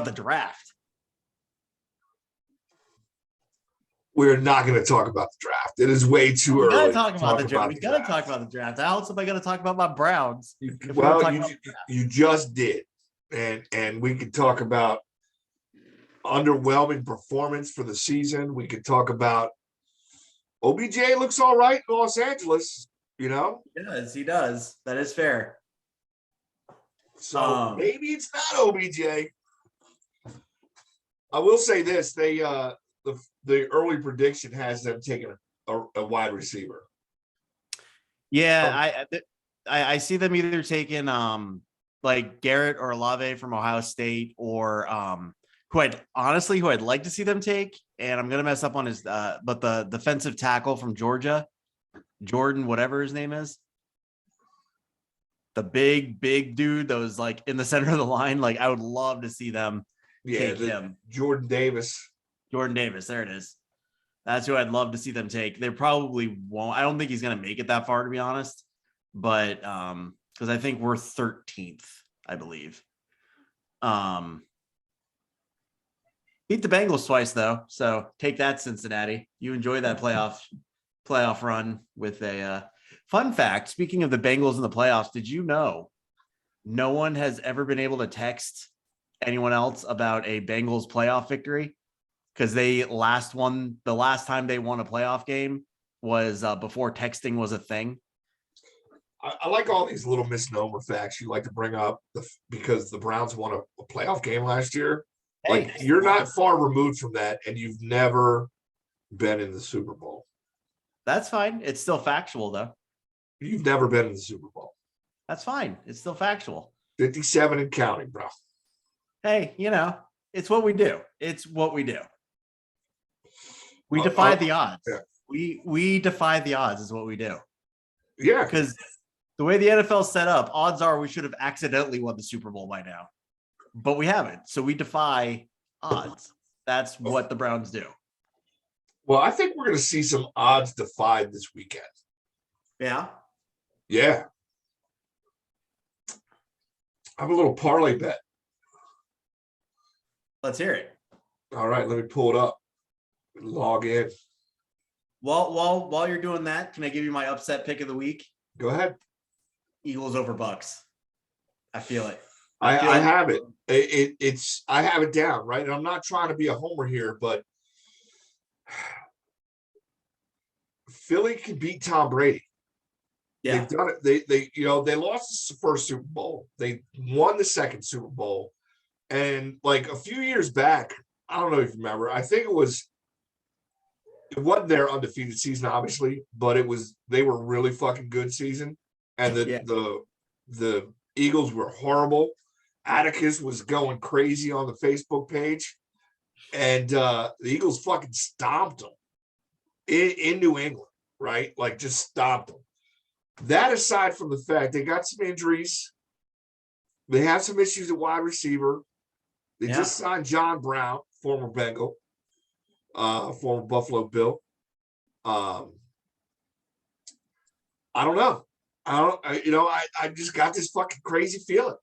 the draft. We're not going to talk about the draft. It is way too We gotta early. talk to about the draft. We the gotta draft. talk about the draft. How else am I gonna talk about my Browns? Well, you just did, and we could talk about underwhelming performance for the season. We could talk about OBJ looks all right in Los Angeles. You know, He does. He does. That is fair. so maybe it's not OBJ. I will say this: the early prediction has them taking a wide receiver. Yeah, I see them either taking like Garrett or Olave from Ohio State, or who I'd like to see them take, and I'm gonna mess up on his but the defensive tackle from Georgia, Jordan, whatever his name is. The big dude that was like in the center of the line. Like, I would love to see them take him. Jordan Davis. Jordan Davis, there it is. That's who I'd love to see them take. They probably won't. I don't think he's going to make it that far, to be honest. But because I think we're 13th, I believe. Beat the Bengals twice, though. So take that, Cincinnati. You enjoy that playoff run with a fun fact. Speaking of the Bengals in the playoffs, did you know no one has ever been able to text anyone else about a Bengals playoff victory? Because the last time they won a playoff game was before texting was a thing. I like all these little misnomer facts you like to bring up because the Browns won a playoff game last year. Hey, like, you're not far removed from that, and you've never been in the Super Bowl. That's fine. It's still factual, though. You've never been in the Super Bowl. That's fine. It's still factual. 57 and counting, bro. Hey, it's what we do. It's what we do. We defy the odds. Yeah. We defy the odds is what we do. Yeah. Because the way the NFL is set up, odds are we should have accidentally won the Super Bowl by now. But we haven't. So we defy odds. That's what the Browns do. Well, I think we're going to see some odds defied this weekend. Yeah? Yeah. I have a little parlay bet. Let's hear it. All right, let me pull it up. Log in. While you're doing that, can I give you my upset pick of the week? Go ahead. Eagles over Bucks. I feel it. I have it. It's I have it down, right? And I'm not trying to be a homer here, but Philly can beat Tom Brady. Yeah. They've done it. They lost the first Super Bowl. They won the second Super Bowl. And like a few years back, I don't know if you remember, I think it wasn't their undefeated season, obviously, but they were really fucking good season. And the Eagles were horrible. Atticus was going crazy on the Facebook page. And the Eagles fucking stomped them in New England, right? Like, just stomped them. That aside from the fact they got some injuries, they have some issues at wide receiver. They just signed John Brown, former Bengal, former Buffalo Bill. I don't know. I just got this fucking crazy feeling.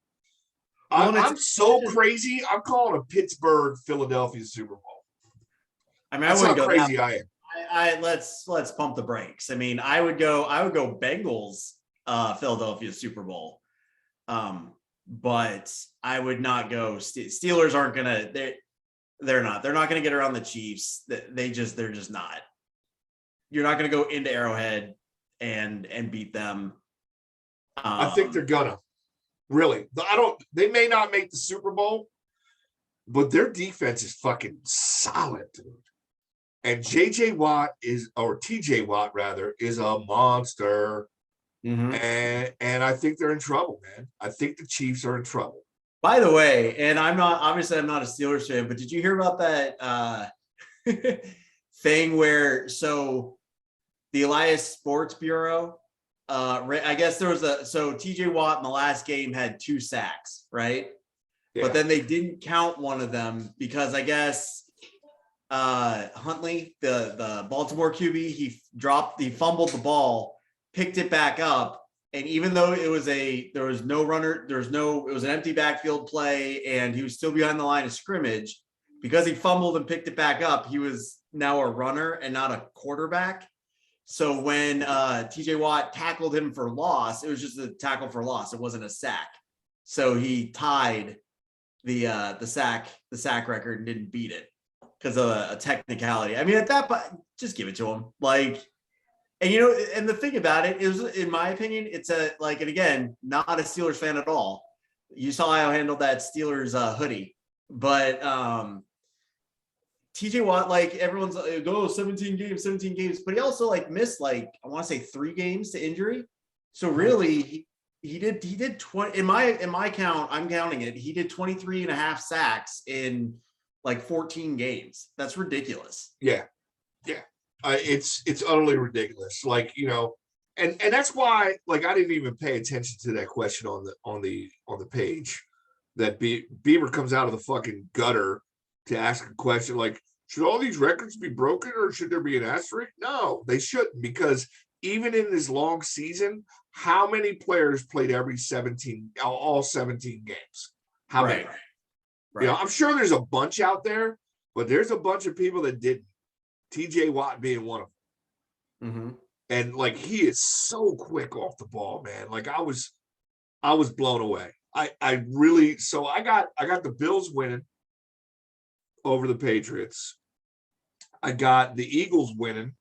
I'm so crazy. I'm calling a Pittsburgh Philadelphia Super Bowl. I mean, that's how crazy I am. Let's pump the brakes. I mean, I would go Bengals Philadelphia Super Bowl. But I would not go Steelers aren't gonna they're not gonna get around the Chiefs. They're just not. You're not gonna go into Arrowhead and beat them. I think they're gonna really. They may not make the Super Bowl, but their defense is fucking solid, dude. And TJ Watt is a monster. Mm-hmm. And I think they're in trouble, man. I think the Chiefs are in trouble. By the way, and I'm not a Steelers fan, but did you hear about that thing where the Elias Sports Bureau, I guess there was TJ Watt in the last game had 2 sacks, right? Yeah. But then they didn't count one of them because I guess Huntley, the Baltimore QB, he fumbled the ball, picked it back up, And even though there was no runner, it was an empty backfield play, and he was still behind the line of scrimmage, because he fumbled and picked it back up, he was now a runner and not a quarterback. So when TJ Watt tackled him for loss, it was just a tackle for loss. It wasn't a sack. So he tied the sack record and didn't beat it because of a technicality. I mean, at that point, just give it to him. Like, and and the thing about it is, in my opinion, it's and again, not a Steelers fan at all. You saw how I handled that Steelers hoodie, but TJ Watt, like, everyone's like, oh, 17 games, but he also missed I want to say 3 games to injury. So really, he did 20 in my count. I'm counting it. He did 23 and a half sacks in 14 games. That's ridiculous. Yeah. It's utterly ridiculous. And that's why I didn't even pay attention to that question on the page that Beaver comes out of the fucking gutter to ask a question should all these records be broken or should there be an asterisk? No, they shouldn't, because even in this long season, how many players played all 17 games? How many? Right. I'm sure there's a bunch out there, but there's a bunch of people that didn't. TJ Watt being one of them. Mm-hmm. And he is so quick off the ball, man. I was blown away. I really, so I got the Bills winning over the Patriots. I got the Eagles winning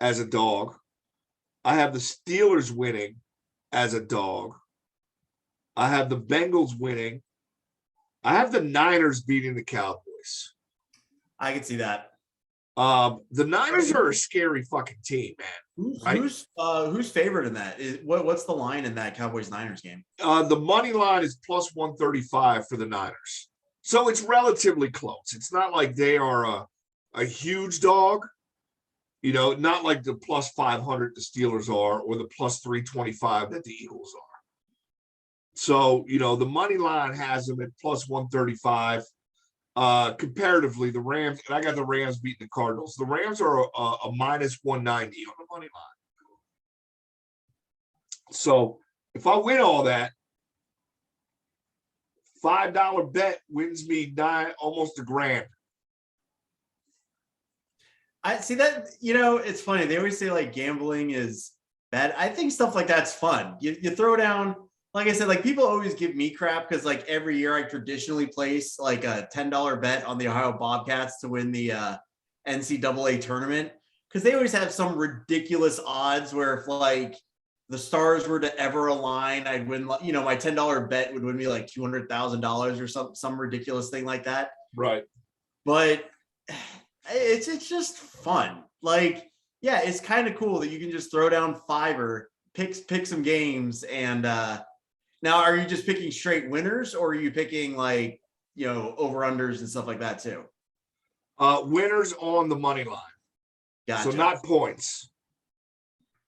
as a dog. I have the Steelers winning as a dog. I have the Bengals winning. I have the Niners beating the Cowboys. I can see that. The Niners are a scary fucking team, man. Right? Who's favored in that? What's the line in that Cowboys Niners game? The money line is plus 135 for the Niners. So it's relatively close. It's not like they are a huge dog, not like the plus 500 the Steelers are or the plus 325 that the Eagles are. So, the money line has them at plus 135. Comparatively, the Rams, and I got the Rams beating the Cardinals. The Rams are a minus 190 on the money line. So if I win all that, $5 bet wins me almost $1,000. I see that, it's funny. They always say gambling is bad. I think stuff like that's fun. You throw down, like I said, people always give me crap because every year I traditionally place a $10 bet on the Ohio Bobcats to win the NCAA tournament, because they always have some ridiculous odds where if the stars were to ever align, I'd win. My $10 bet would win me $200,000 or some ridiculous thing like that. Right. But it's just fun. Yeah, it's kind of cool that you can just throw down $5, pick some games, and now are you just picking straight winners, or are you picking over unders and stuff like that too? Winners on the money line. Gotcha. So not points.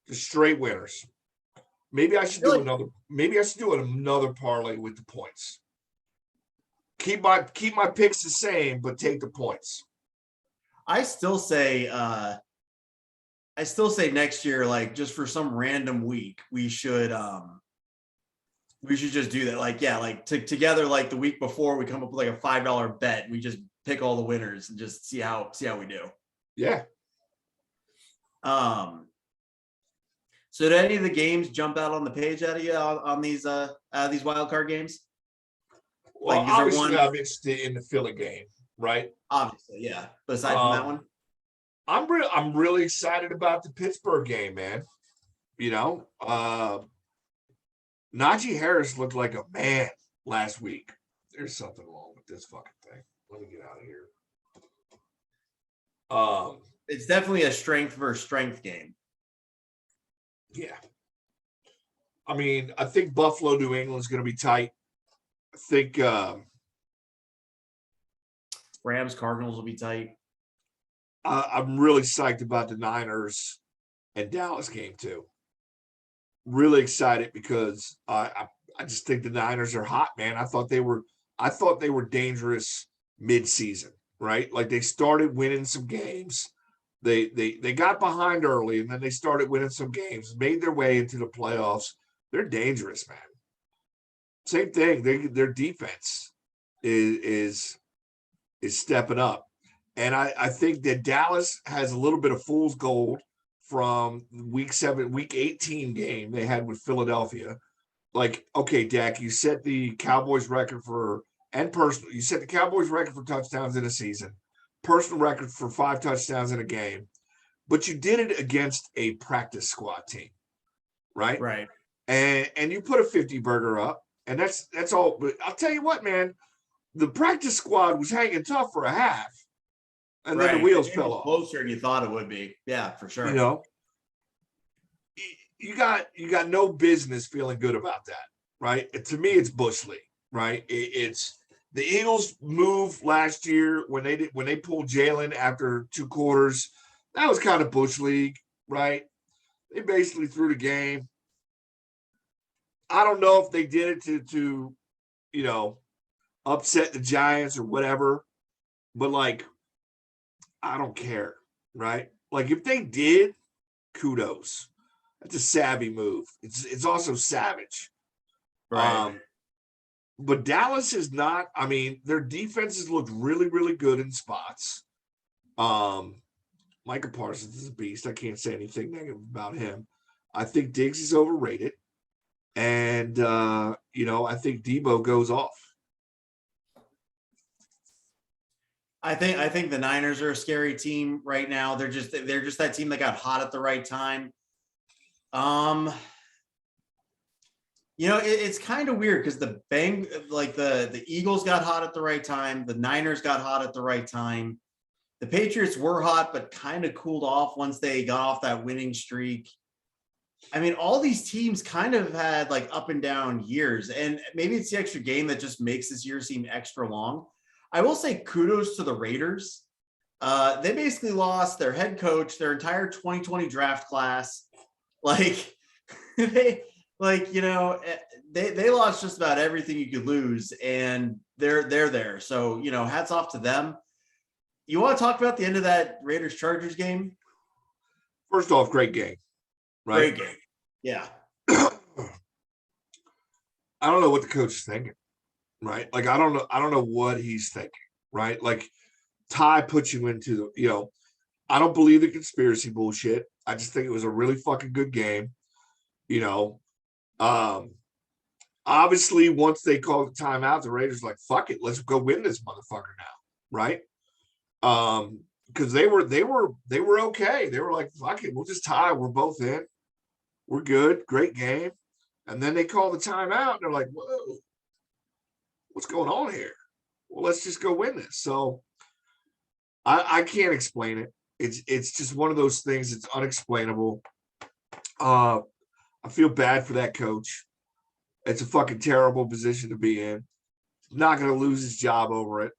Just straight winners. Maybe I should do another parlay with the points. Keep my picks the same, but take the points. I still say next year, just for some random week, we should just do that. Together, the week before, we come up with a $5 bet. And we just pick all the winners and just see how we do. Yeah. So did any of the games jump out on the page at you on these wild card games? Well, obviously, I'm interested in the Philly game, right? Obviously, yeah. But aside from that one, I'm really excited about the Pittsburgh game, man. Najee Harris looked like a man last week. There's something wrong with this fucking thing. Let me get out of here. It's definitely a strength versus strength game. Yeah. I mean, I think Buffalo, New England is going to be tight. I think Rams, Cardinals will be tight. I'm really psyched about the Niners and Dallas game too. Really excited because I just think the Niners are hot, man. I thought they were dangerous mid-season, right? They started winning some games. They got behind early, and then they started winning some games, made their way into the playoffs. they're dangerous, man. Same thing. Their defense is stepping up. And I think that Dallas has a little bit of fool's gold from week 18 game they had with Philadelphia. Like, okay, Dak, you set the Cowboys record you set the Cowboys record for touchdowns in a season, personal record for 5 touchdowns in a game, but you did it against a practice squad team, right? Right. And you put a 50 burger up, and that's all. But I'll tell you what, man, the practice squad was hanging tough for a half, and then the wheels fell off. Closer than you thought it would be. Yeah, for sure. You know, you got no business feeling good about that, right? To me, it's Bush League, right? It's the Eagles' move last year when they pulled Jalen after 2 quarters. That was kind of Bush League, right? They basically threw the game. I don't know if they did it to upset the Giants or whatever, but like, I don't care, right? Like, if they did, kudos. That's a savvy move. It's also savage. Right. But Dallas is not. I mean, their defenses looked really, really good in spots. Micah Parsons is a beast. I can't say anything negative about him. I think Diggs is overrated. And I think Debo goes off. I think the Niners are a scary team right now. They're just that team that got hot at the right time. It's kind of weird because the Eagles got hot at the right time. The Niners got hot at the right time. The Patriots were hot, but kind of cooled off once they got off that winning streak. I mean, all these teams kind of had like up and down years, and maybe it's the extra game that just makes this year seem extra long. I will say kudos to the Raiders. They basically lost their head coach, their entire 2020 draft class. Like they lost just about everything you could lose, and they're there. So, hats off to them. You want to talk about the end of that Raiders Chargers game? First off, great game. Right? Great game. Yeah. I don't know what the coach is thinking, right? Like, I don't know what he's thinking, right? Like, Ty puts you into I don't believe the conspiracy bullshit. I just think it was a really fucking good game. Obviously, once they called the timeout, the Raiders like, fuck it, let's go win this motherfucker now, right? Because they were okay. They were like, fuck it, we'll just tie. We're both in. We're good. Great game. And then they call the timeout, and they're like, whoa, what's going on here? Well, let's just go win this. So I can't explain it. It's just one of those things that's unexplainable. I feel bad for that coach. It's a fucking terrible position to be in. He's not going to lose his job over it,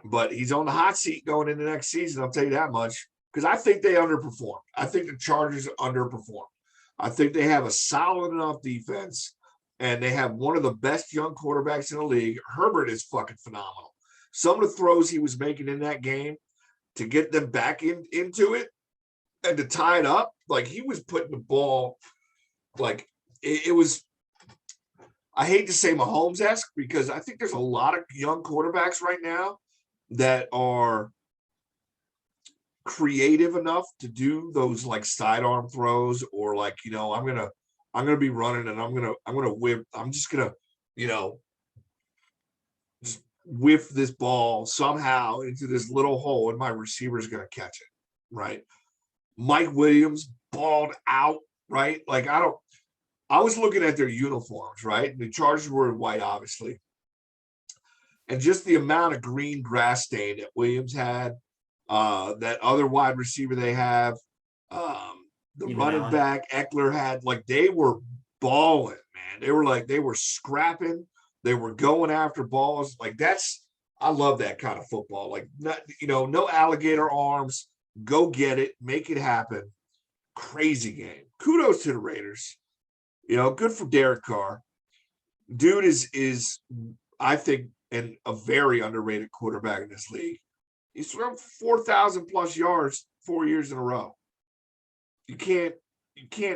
but he's on the hot seat going into next season. I'll tell you that much, because I think they underperformed. I think the Chargers underperformed. I think they have a solid enough defense, and they have one of the best young quarterbacks in the league. Herbert is fucking phenomenal. Some of the throws he was making in that game to get them back into it and to tie it up, like, he was putting the ball, like, it was, I hate to say Mahomes-esque, because I think there's a lot of young quarterbacks right now that are creative enough to do those like sidearm throws, or like, I'm gonna be running and I'm gonna whip. I'm just gonna, just whiff this ball somehow into this little hole, and my receiver's gonna catch it, right? Mike Williams balled out, right? Like, I was looking at their uniforms, right? The Chargers were in white, obviously. And just the amount of green grass stain that Williams had, that other wide receiver they have, the Even running Allen. back Eckler had, like, they were balling, man. They were scrapping. They were going after balls. Like, I love that kind of football. Like, not, no alligator arms. Go get it. Make it happen. Crazy game. Kudos to the Raiders. Good for Derek Carr. Dude is I think, a very underrated quarterback in this league. He's thrown 4,000 plus yards 4 years in a row. You can't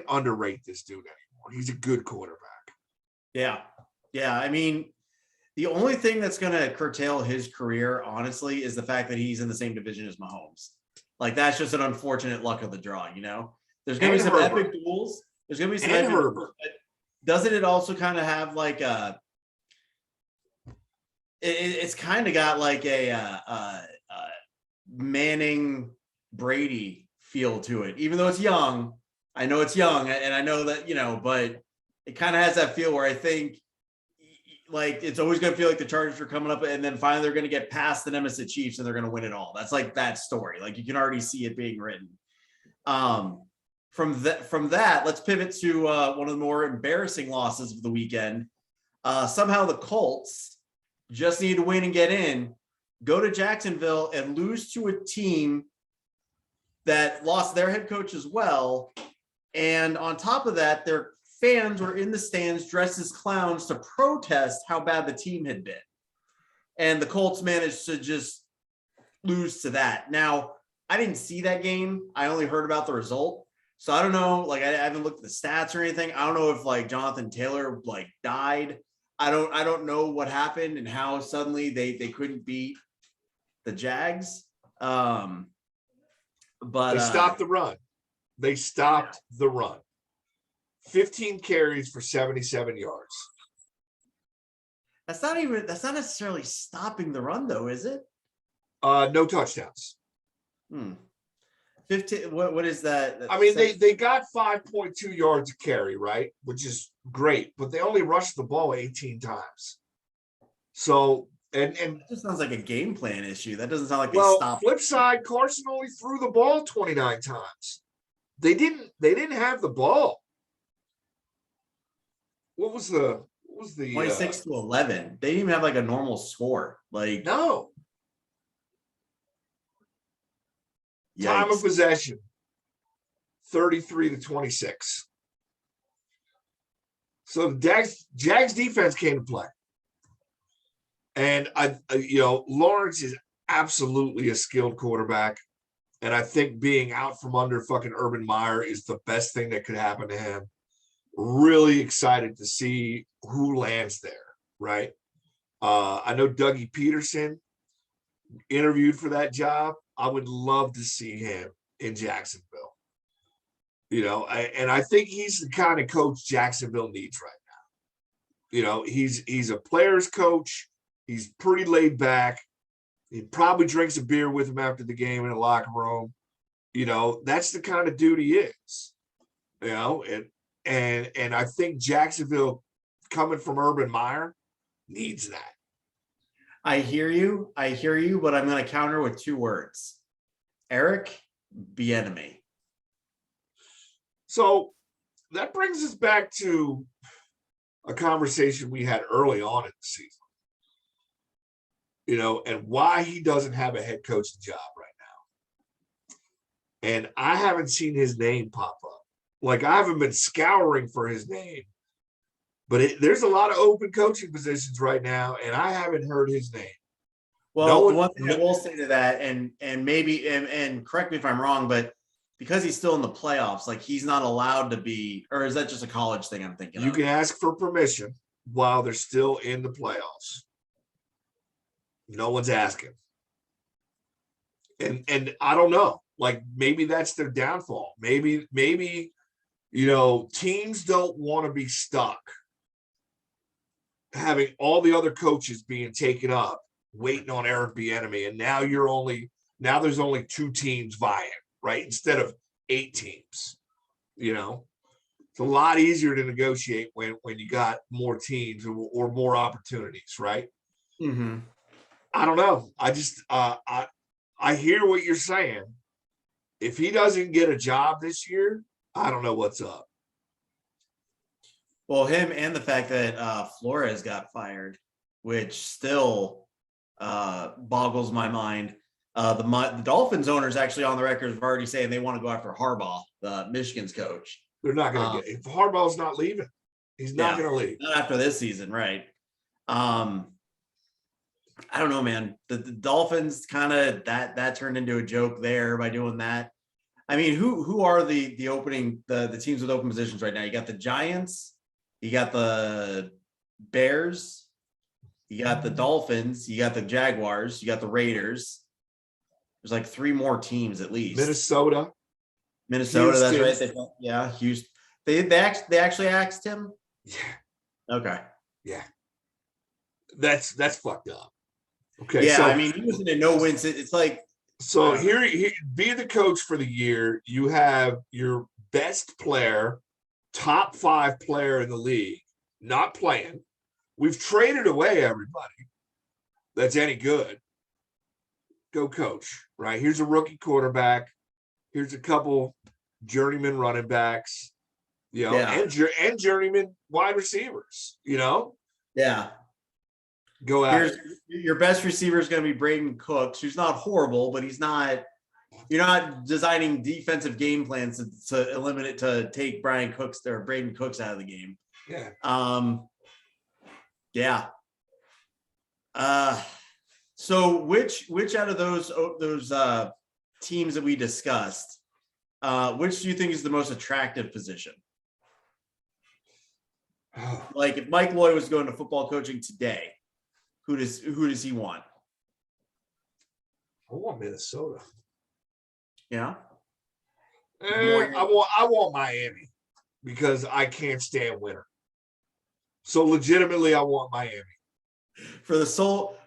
underrate this dude anymore. He's a good quarterback. Yeah. Yeah. I mean, the only thing that's going to curtail his career, honestly, is the fact that he's in the same division as Mahomes. Like, that's just an unfortunate luck of the draw, you know? There's going to And be some Herbert. epic duels. There's going to be some And epic Herbert. duels, but doesn't it also kind of have like it's kind of got like a Manning Brady feel to it, even though it's young. I know it's young, and I know that, you know, but it kind of has that feel where I think like it's always going to feel like the Chargers are coming up, and then finally they're going to get past the Nemesis Chiefs and they're going to win it all. That's like that story. Like, you can already see it being written. From that, let's pivot to one of the more embarrassing losses of the weekend. Somehow the Colts just need to win and get in, go to Jacksonville and lose to a team that lost their head coach as well. And on top of that, their fans were in the stands dressed as clowns to protest how bad the team had been. And the Colts managed to just lose to that. Now, I didn't see that game. I only heard about the result. So I don't know, like, I haven't looked at the stats or anything. I don't know if like Jonathan Taylor like died. I don't know what happened and how suddenly they couldn't beat the Jags. But They stopped the run. They stopped the run. 15 carries for 77 yards. That's not necessarily stopping the run, though, is it? No touchdowns. 15. What is that? I mean, they got 5.2 yards a carry, right? Which is great, but they only rushed the ball 18 times. So, and it just sounds like a game plan issue. That doesn't sound like they well, stopped. flip side, Carson only threw the ball 29 times. They didn't have the ball. What was the 26-11? They didn't even have like a normal score. Like, no. yikes. Time of possession 33-26. So the Jags defense came to play. And Lawrence is absolutely a skilled quarterback. And I think being out from under fucking Urban Meyer is the best thing that could happen to him. Really excited to see who lands there, right? I know Dougie Peterson interviewed for that job. I would love to see him in Jacksonville. And I think he's the kind of coach Jacksonville needs right now. He's a player's coach. He's pretty laid back. He probably drinks a beer with him after the game in the locker room. That's the kind of dude he is. And I think Jacksonville, coming from Urban Meyer, needs that. I hear you, but I'm going to counter with 2 words. Eric Bieniemy. So that brings us back to a conversation we had early on in the season. And why he doesn't have a head coaching job right now. And I haven't seen his name pop up. Like, I haven't been scouring for his name, but there's a lot of open coaching positions right now, and I haven't heard his name. Well, one thing I will say to that, and maybe, and correct me if I'm wrong, but because he's still in the playoffs, like, he's not allowed to be, or is that just a college thing I'm thinking You of? can ask for permission while they're still in the playoffs. No one's asking. And I don't know. Like, maybe that's their downfall. Maybe teams don't want to be stuck having all the other coaches being taken up, waiting on Eric Bieniemy, and now there's only 2 teams vying, right? Instead of 8 teams. It's a lot easier to negotiate when you got more teams or more opportunities, right? Mm-hmm. I don't know. I just I hear what you're saying. If he doesn't get a job this year, I don't know what's up. Well, him and the fact that Flores got fired, which still boggles my mind. The Dolphins owner is actually on the record of already saying they want to go after Harbaugh, Michigan's coach. They're not going to get if Harbaugh's not leaving. He's not going to leave. Not after this season, right? I don't know, man. The Dolphins kind of that turned into a joke there by doing that. I mean, who are the opening the teams with open positions right now? You got the Giants, you got the Bears, you got the Dolphins, you got the Jaguars, you got the Raiders. There's like 3 more teams at least. Minnesota. Minnesota, Houston. that's right. Yeah, Houston. They actually asked him. Yeah, Okay. yeah. That's fucked up. Okay, Yeah, so I mean, he was in a no-win. It's like so here, be the coach for the year. You have your best player, top 5 player in the league, not playing. We've traded away everybody that's any good. Go coach, right? Here's a rookie quarterback. Here's a couple journeyman running backs, Yeah. and journeyman wide receivers, yeah. Go out. Here's your best receiver is going to be Braden Cooks, who's not horrible, but he's not. You're not designing defensive game plans to eliminate to take Brian Cooks or Braden Cooks out of the game. Yeah. Yeah. So which out of those teams that we discussed, which do you think is the most attractive position? Like if Mike Lloyd was going to football coaching today, who does he want? I want Minnesota. Yeah. I want Miami because I can't stand winter. So legitimately, I want Miami. For the sole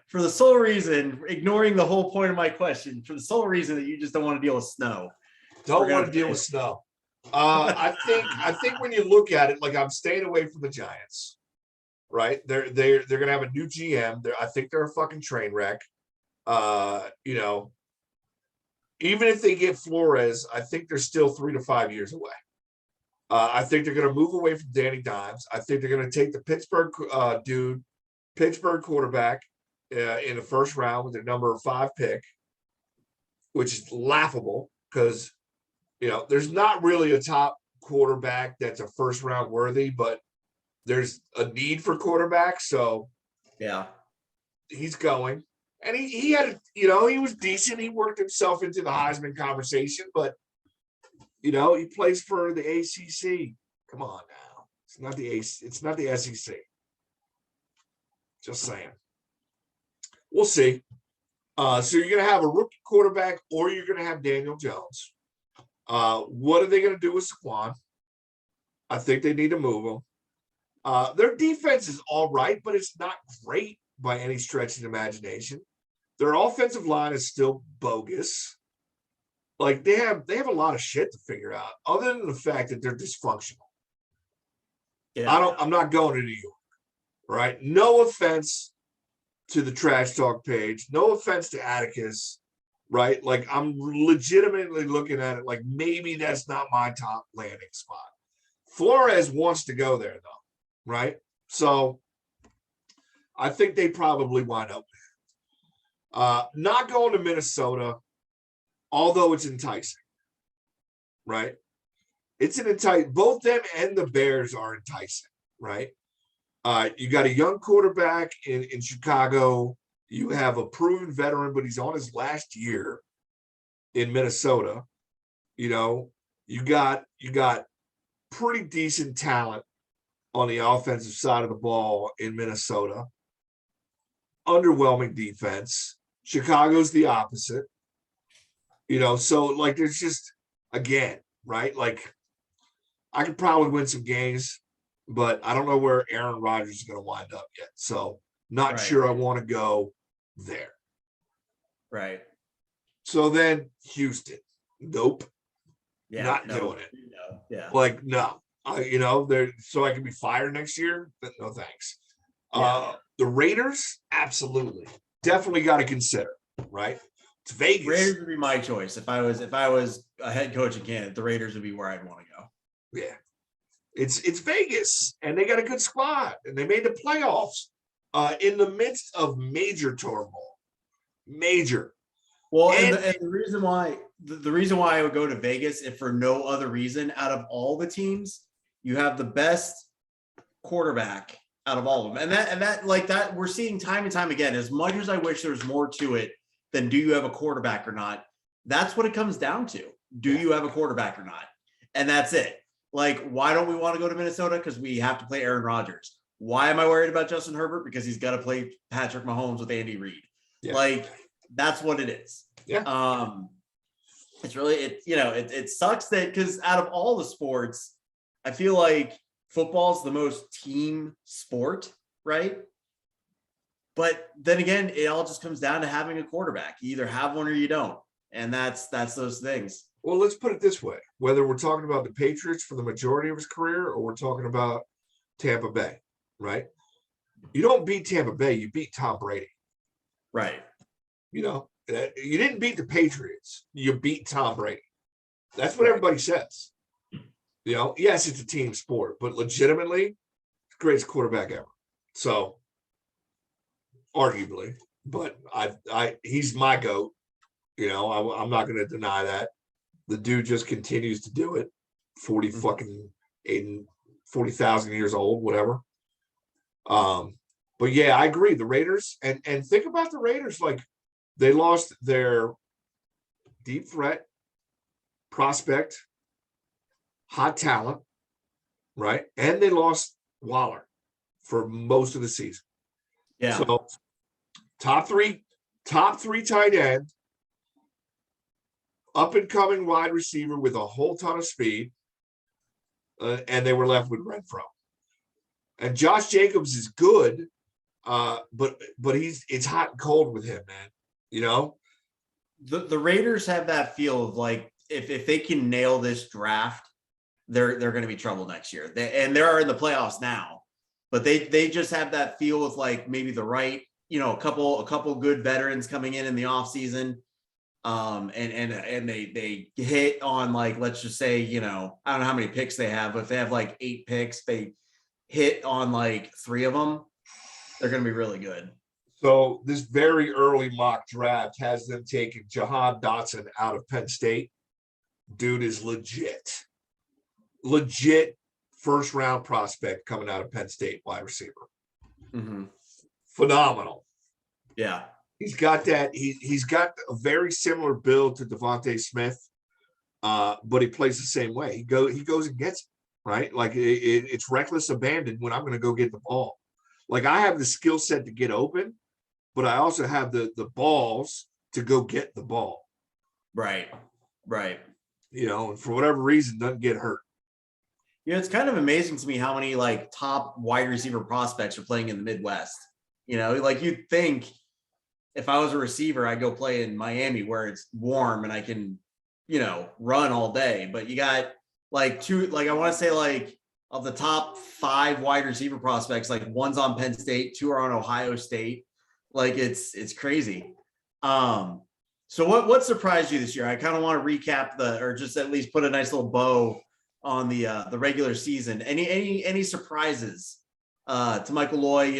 reason, ignoring the whole point of my question, for the sole reason that you just don't want to deal with snow. Don't want to deal with snow. I think when you look at it, like I'm staying away from the Giants. Right? They're gonna have a new GM. I think they're a fucking train wreck. Even if they get Flores, I think they're still 3 to 5 years away. I think they're gonna move away from Danny Dimes. I think they're gonna take the Pittsburgh quarterback in the first round with their number 5 pick, which is laughable because there's not really a top quarterback that's a first round worthy, but there's a need for quarterbacks, so yeah, he's going. And he had, he was decent. He worked himself into the Heisman conversation, but he plays for the ACC. Come on now, it's not the SEC. Just saying. We'll see. So you're gonna have a rookie quarterback, or you're gonna have Daniel Jones. What are they gonna do with Saquon? I think they need to move him. Their defense is all right, but it's not great by any stretch of the imagination. Their offensive line is still bogus. Like they have a lot of shit to figure out, other than the fact that they're dysfunctional. Yeah. I'm not going to New York, right? No offense to the trash talk page. No offense to Atticus, right? Like I'm legitimately looking at it like maybe that's not my top landing spot. Flores wants to go there though. Right. So I think they probably wind up not going to Minnesota, although it's enticing. Right. It's an enticing. Both them and the Bears are enticing. Right. You got a young quarterback in Chicago. You have a proven veteran, but he's on his last year in Minnesota. You got pretty decent talent on the offensive side of the ball in Minnesota. Underwhelming defense. Chicago's the opposite. So like there's just, again, right? Like I could probably win some games, but I don't know where Aaron Rodgers is going to wind up yet. So not sure I want to go there. Right. So then Houston. Nope. Yeah. Not doing it. Yeah. Like, no. So I can be fired next year. No thanks. Yeah. The Raiders, absolutely, definitely got to consider. Right, it's Vegas. Raiders would be my choice if I was a head coaching candidate. The Raiders would be where I'd want to go. Yeah, it's Vegas, and they got a good squad, and they made the playoffs in the midst of major turmoil. Major. Well, and the reason why I would go to Vegas, if for no other reason, out of all the teams, you have the best quarterback out of all of them. And that like that we're seeing time and time again, as much as I wish there was more to it than do you have a quarterback or not, that's what it comes down to. Do you have a quarterback or not? And that's it. Like, why don't we want to go to Minnesota? Because we have to play Aaron Rodgers. Why am I worried about Justin Herbert? Because he's got to play Patrick Mahomes with Andy Reid. Yeah. Like, that's what it is. Yeah. It's really, it sucks that, because out of all the sports, I feel like football is the most team sport, right? But then again, it all just comes down to having a quarterback. You either have one or you don't. And that's those things. Well, let's put it this way. Whether we're talking about the Patriots for the majority of his career or we're talking about Tampa Bay, right? You don't beat Tampa Bay, you beat Tom Brady. Right. You didn't beat the Patriots, you beat Tom Brady. That's what everybody says. Yes, it's a team sport, but legitimately, greatest quarterback ever. So, arguably, but he's my GOAT. I'm not going to deny that. The dude just continues to do it. 40,000 years old, whatever. But yeah, I agree. The Raiders, and think about the Raiders, like they lost their deep threat prospect, hot talent, right? And they lost Waller for most of the season. Yeah. So top three tight end, up and coming wide receiver with a whole ton of speed, and they were left with Renfro. And Josh Jacobs is good, but it's hot and cold with him, man. The Raiders have that feel of like, if they can nail this draft, they're going to be trouble next year. They're in the playoffs now, but they just have that feel with like maybe the right, a couple good veterans coming in the offseason. And they hit on, like, let's just say, I don't know how many picks they have, but if they have like 8 picks, they hit on like 3 of them, they're going to be really good. So this very early mock draft has them taking Jahan Dotson out of Penn State. Dude is legit first round prospect coming out of Penn State, wide receiver. Mm-hmm. Phenomenal. Yeah. He's got that. He's got a very similar build to Devontae Smith, but he plays the same way. He goes and gets it, right? Like it's reckless abandon when I'm going to go get the ball. Like I have the skill set to get open, but I also have the balls to go get the ball. Right. And for whatever reason, doesn't get hurt. It's kind of amazing to me how many like top wide receiver prospects are playing in the Midwest. Like you'd think, if I was a receiver, I'd go play in Miami where it's warm and I can, run all day. But you got like I want to say like of the top 5 wide receiver prospects, like one's on Penn State, 2 are on Ohio State. Like it's crazy. So what surprised you this year? I kind of want to recap or just at least put a nice little bow on the regular season. Any surprises to Michael Loy?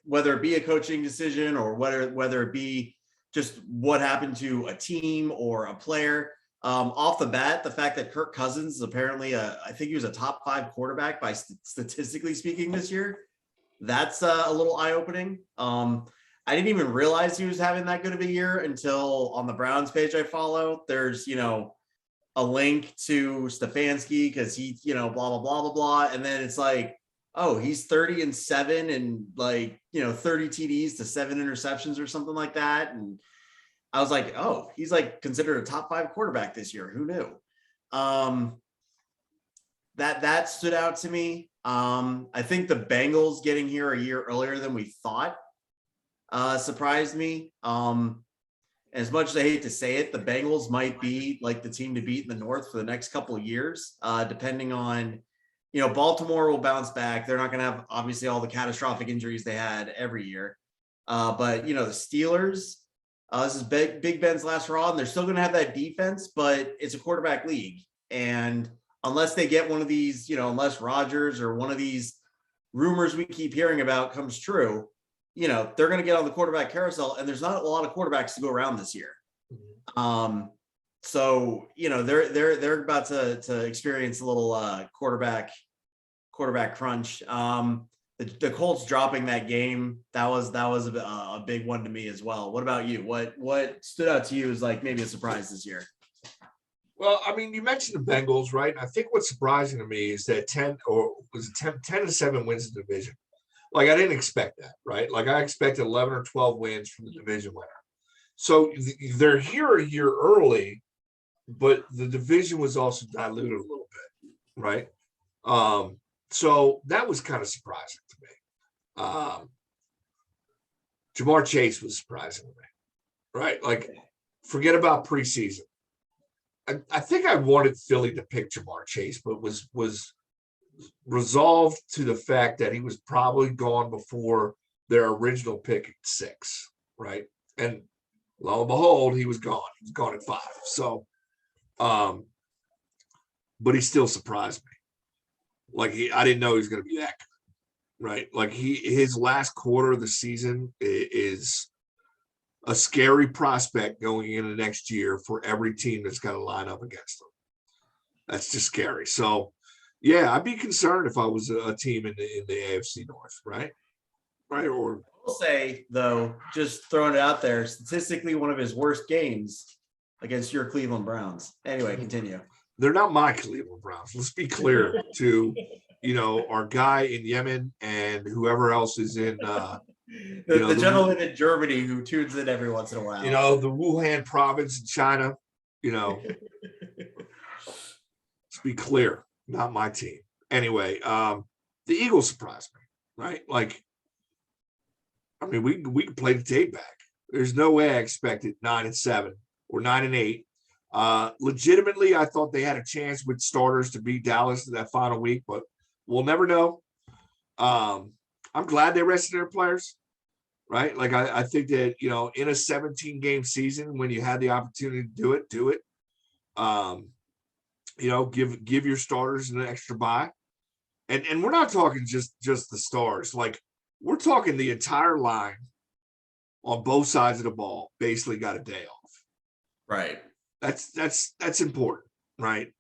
Whether it be a coaching decision or whether it be just what happened to a team or a player. Off the bat, the fact that Kirk Cousins is apparently I think he was a top 5 quarterback by statistically speaking this year. That's a little eye-opening. I didn't even realize he was having that good of a year until on the Browns page I follow, there's, a link to Stefanski because he, blah, blah, blah, blah, blah. And then it's like, oh, he's 30-7 and like, 30 TDs to 7 interceptions or something like that. And I was like, oh, he's like considered a top 5 quarterback this year. Who knew? That stood out to me. I think the Bengals getting here a year earlier than we thought surprised me. As much as I hate to say it, the Bengals might be like the team to beat in the North for the next couple of years, depending on, Baltimore will bounce back. They're not going to have obviously all the catastrophic injuries they had every year. But, the Steelers, this is Big Ben's last hurrah, and they're still going to have that defense, but it's a quarterback league. And unless they get one of these, unless Rodgers or one of these rumors we keep hearing about comes true, they're going to get on the quarterback carousel, and there's not a lot of quarterbacks to go around this year. So, they're about to experience a little quarterback crunch. The Colts dropping that game, that was a big one to me as well. What about you? What stood out to you as like maybe a surprise this year? Well, I mean, you mentioned the Bengals, right? I think what's surprising to me is that 10 to 7 wins the division. Like I didn't expect that, right? Like I expected 11 or 12 wins from the division winner. So they're here a year early, but the division was also diluted a little bit, right? So that was kind of surprising to me. Jamar Chase was surprising to me, right? Like, forget about preseason. I think I wanted Philly to pick Jamar Chase, but was resolved to the fact that he was probably gone before their original pick at 6, right? And lo and behold, he was gone. He was gone at 5. So, but he still surprised me. Like I didn't know he was going to be that good, right? Like his last quarter of the season is a scary prospect going into next year for every team that's got to line up against him. That's just scary. So, yeah, I'd be concerned if I was a team in the AFC North, right? Right. Or I'll say though, just throwing it out there, statistically, one of his worst games against your Cleveland Browns. Anyway, continue. They're not my Cleveland Browns. Let's be clear to, our guy in Yemen and whoever else is in the gentleman in Germany who tunes in every once in a while. The Wuhan province in China, let's be clear, not my team. Anyway, the Eagles surprised me, right? Like, I mean, we can play the tape back. There's no way I expected 9-7 or 9-8. Legitimately, I thought they had a chance with starters to beat Dallas in that final week, but we'll never know. I'm glad they rested their players, right? Like I think that in a 17-game season, when you had the opportunity to do it. Give your starters an extra bye, and we're not talking just the stars. Like we're talking the entire line on both sides of the ball basically got a day off. Right. That's important, right?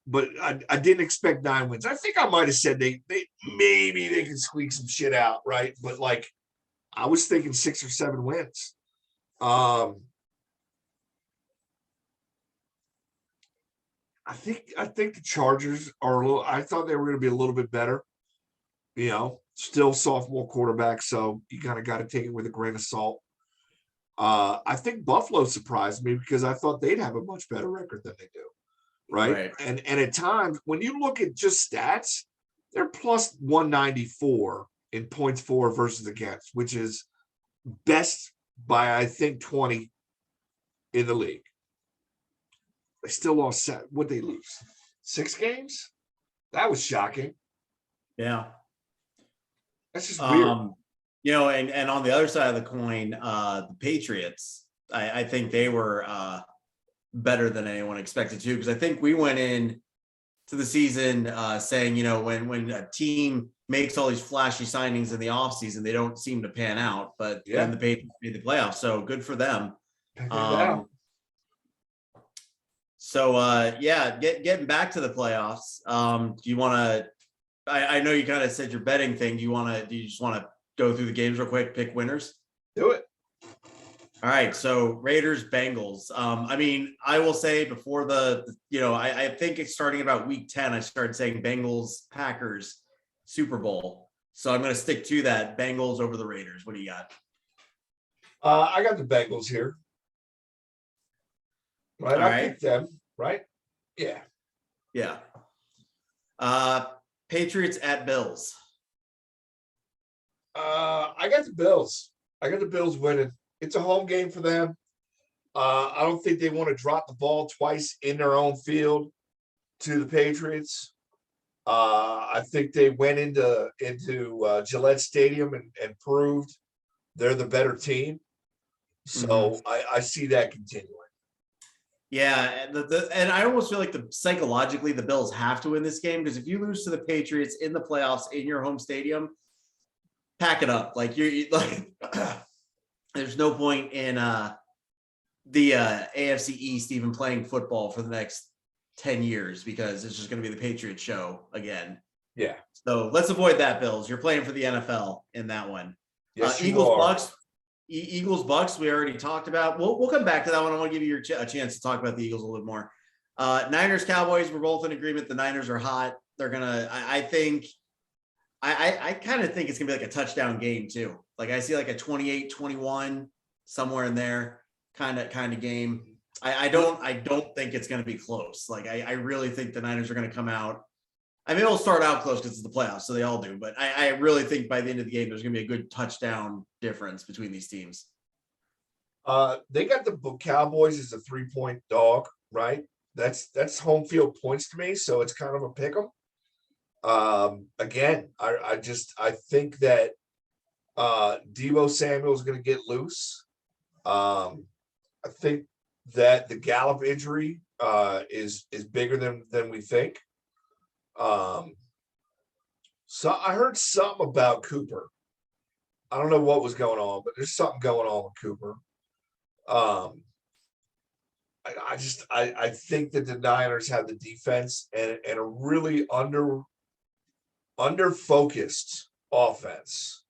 But I didn't expect 9 wins. I think I might have said they maybe they can squeak some shit out, right? But like I was thinking 6 or 7 wins. I think the Chargers are a little. I thought they were going to be a little bit better. Still sophomore quarterback, so you kind of got to take it with a grain of salt. I think Buffalo surprised me because I thought they'd have a much better record than they do, right? And at times when you look at just stats, they're plus 194 in points for versus against, which is best by I think 20 in the league. They still lost 7. What'd they lose? 6 games? That was shocking. Yeah. That's just weird. And on the other side of the coin, the Patriots, I think they were better than anyone expected to, because I think we went in to the season saying, when a team makes all these flashy signings in the offseason, they don't seem to pan out, but then the Patriots made the playoffs, so good for them. Getting back to the playoffs, do you want to, I know you kind of said your betting thing. Do you just want to go through the games real quick, pick winners? Do it. All right. So Raiders, Bengals. I will say before I think it's starting about week 10, I started saying Bengals, Packers, Super Bowl. So I'm going to stick to that. Bengals over the Raiders. What do you got? I got the Bengals here. Right. I picked them. Right. Yeah. Yeah. Patriots at Bills. I got the Bills. I got the Bills winning. It's a home game for them. I don't think they want to drop the ball twice in their own field to the Patriots. I think they went into Gillette Stadium and proved they're the better team. So I see that continuing. Yeah, and I almost feel like psychologically the Bills have to win this game, because if you lose to the Patriots in the playoffs in your home stadium, pack it up. Like there's no point in the AFC East even playing football for the next 10 years, because it's just going to be the Patriots show again. Yeah. So let's avoid that, Bills. You're playing for the NFL in that one. Yes, Eagles, Bucks, we already talked about. We'll come back to that one. I want to give you a chance to talk about the Eagles a little bit more. Niners, Cowboys, we're both in agreement. The Niners are hot. They're going to, I think I kind of think it's gonna be like a touchdown game too. Like I see like a 28-21 somewhere in there kind of game. I don't think it's gonna be close. Like I really think the Niners are gonna come out. I mean, it'll start out close because it's the playoffs, so they all do. But I really think by the end of the game, there's gonna be a good touchdown difference between these teams. They got the Cowboys as a 3-point dog, right? That's home field points to me, so it's kind of a pick 'em. Again, I think that Deebo Samuel is going to get loose. I think that the Gallup injury is bigger than we think. So I heard something about Cooper. I don't know what was going on, but there's something going on with Cooper. I think that the Niners have the defense and a really under focused offense.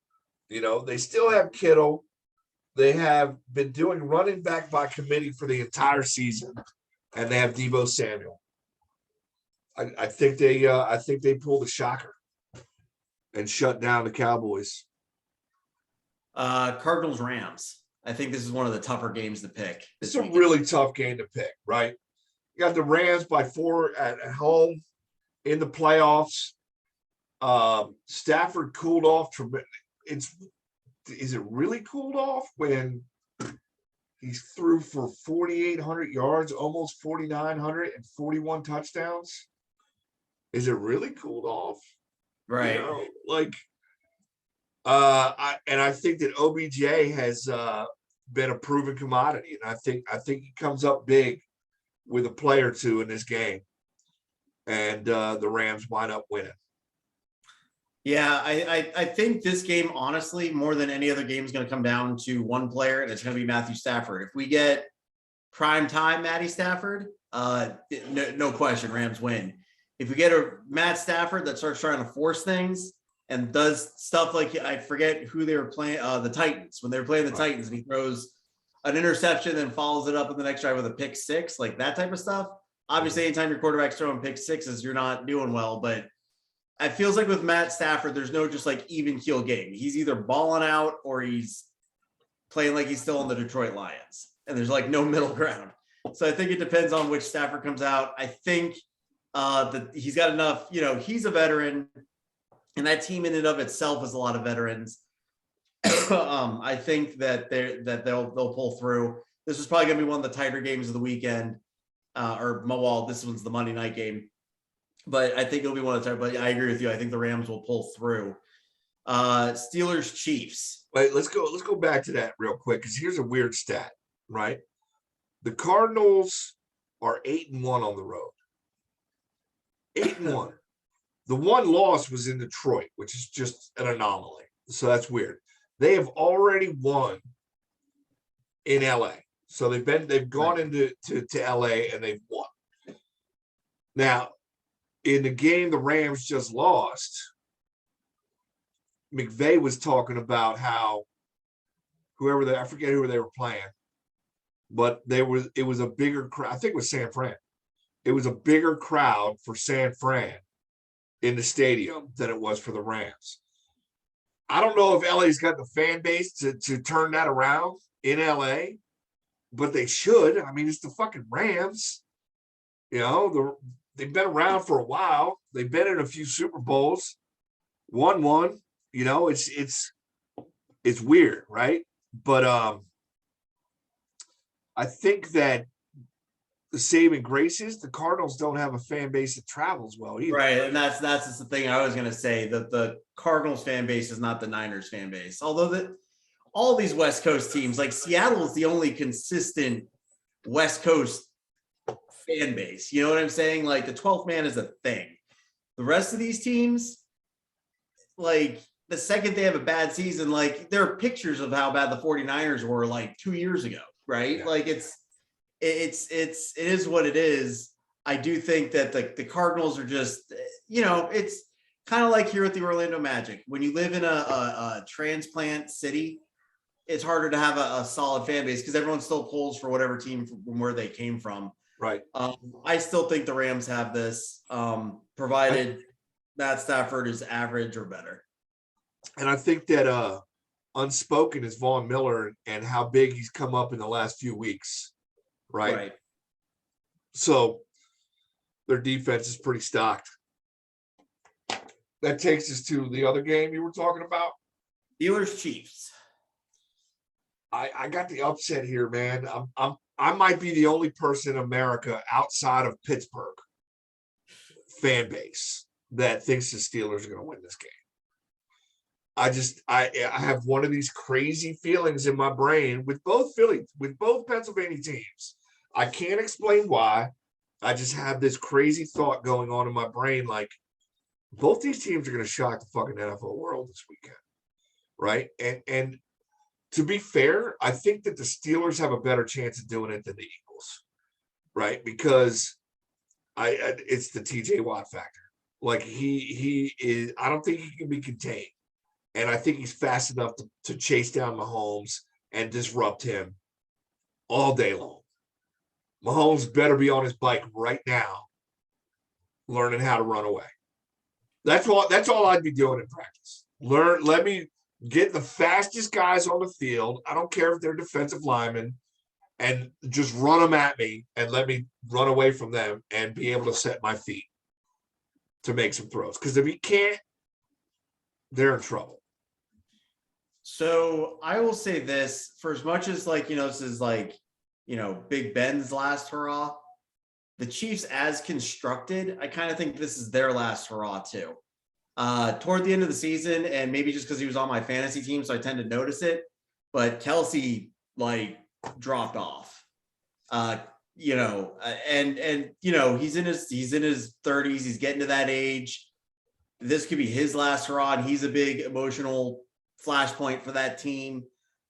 You know, they still have Kittle. They have been doing running back by committee for the entire season, and they have Deebo Samuel. I think they pulled a shocker and shut down the Cowboys. Cardinals Rams. I think this is one of the tougher games to pick. It's a really tough game to pick, right? You got the Rams by 4 at home in the playoffs. Stafford cooled off. Is it really cooled off when he threw for 4,800 yards, almost 4,900 and 41 touchdowns? Is it really cooled off? Right. You know, like, I think that OBJ has been a proven commodity, and I think he comes up big with a play or two in this game, and the Rams wind up winning. Yeah, I think this game, honestly, more than any other game, is going to come down to one player, and it's going to be Matthew Stafford. If we get prime time Matty Stafford, no question, Rams win. If we get a Matt Stafford that starts trying to force things and does stuff like, I forget who they were playing, the Titans, when they were playing the Titans, and he throws an interception and follows it up in the next drive with a pick six, like that type of stuff. Obviously, anytime your quarterback's throwing pick sixes, you're not doing well, but it feels like with Matt Stafford, there's no just like even keel game. He's either balling out or he's playing like he's still on the Detroit Lions, and there's like no middle ground. So I think it depends on which Stafford comes out. I think that he's got enough, you know, he's a veteran, and that team in and of itself is a lot of veterans. I think that they'll pull through. This is probably going to be one of the tighter games of the weekend, this one's the Monday night game. But I think it'll be one of the tighter. But I agree with you. I think the Rams will pull through. Steelers Chiefs. Wait, let's go back to that real quick, because here's a weird stat, right? The Cardinals are 8-1 on the road. 8-1. The one loss was in Detroit, which is just an anomaly. So that's weird. They have already won in LA. So they've gone into LA and they've won. Now, in the game the Rams just lost, McVay was talking about how I forget who they were playing, but it was a bigger crowd. I think it was San Fran. It was a bigger crowd for San Fran in the stadium than it was for the Rams. I don't know if LA's got the fan base to turn that around in LA, but they should. I mean, it's the fucking Rams. You know, they've been around for a while. They've been in a few Super Bowls, won one. You know, it's weird, right? But I think that the saving grace is the Cardinals don't have a fan base that travels well either. Right, and that's the thing I was going to say, that the Cardinals fan base is not the Niners fan base. Although all these West Coast teams, like Seattle is the only consistent West Coast fan base. You know what I'm saying? Like the 12th man is a thing. The rest of these teams, like the second they have a bad season, like there are pictures of how bad the 49ers were like 2 years ago, right? Yeah. Like it is what it is. I do think that the Cardinals are just, you know, it's kind of like here at the Orlando Magic. When you live in a transplant city, it's harder to have a solid fan base because everyone still pulls for whatever team from where they came from. Right. I still think the Rams have this, provided Matt Stafford is average or better. And I think that unspoken is Vaughn Miller and how big he's come up in the last few weeks. Right. So their defense is pretty stocked. That takes us to the other game you were talking about. Steelers Chiefs. I got the upset here, man. I might be the only person in America outside of Pittsburgh fan base that thinks the Steelers are going to win this game. I have one of these crazy feelings in my brain with both Pennsylvania teams. I can't explain why. I just have this crazy thought going on in my brain, like both these teams are going to shock the fucking NFL world this weekend, right? And to be fair, I think that the Steelers have a better chance of doing it than the Eagles, right? Because it's the TJ Watt factor. Like he is. I don't think he can be contained. And I think he's fast enough to chase down Mahomes and disrupt him all day long. Mahomes better be on his bike right now, learning how to run away. That's all I'd be doing in practice. Let me get the fastest guys on the field. I don't care if they're defensive linemen, and just run them at me and let me run away from them and be able to set my feet to make some throws. Because if he can't, they're in trouble. So I will say this, for as much as this is Big Ben's last hurrah, the Chiefs as constructed, I kind of think this is their last hurrah too. Toward the end of the season, and maybe just because he was on my fantasy team, so I tend to notice it, but Kelsey dropped off. And he's in his 30s, he's getting to that age. This could be his last hurrah, and he's a big emotional flashpoint for that team.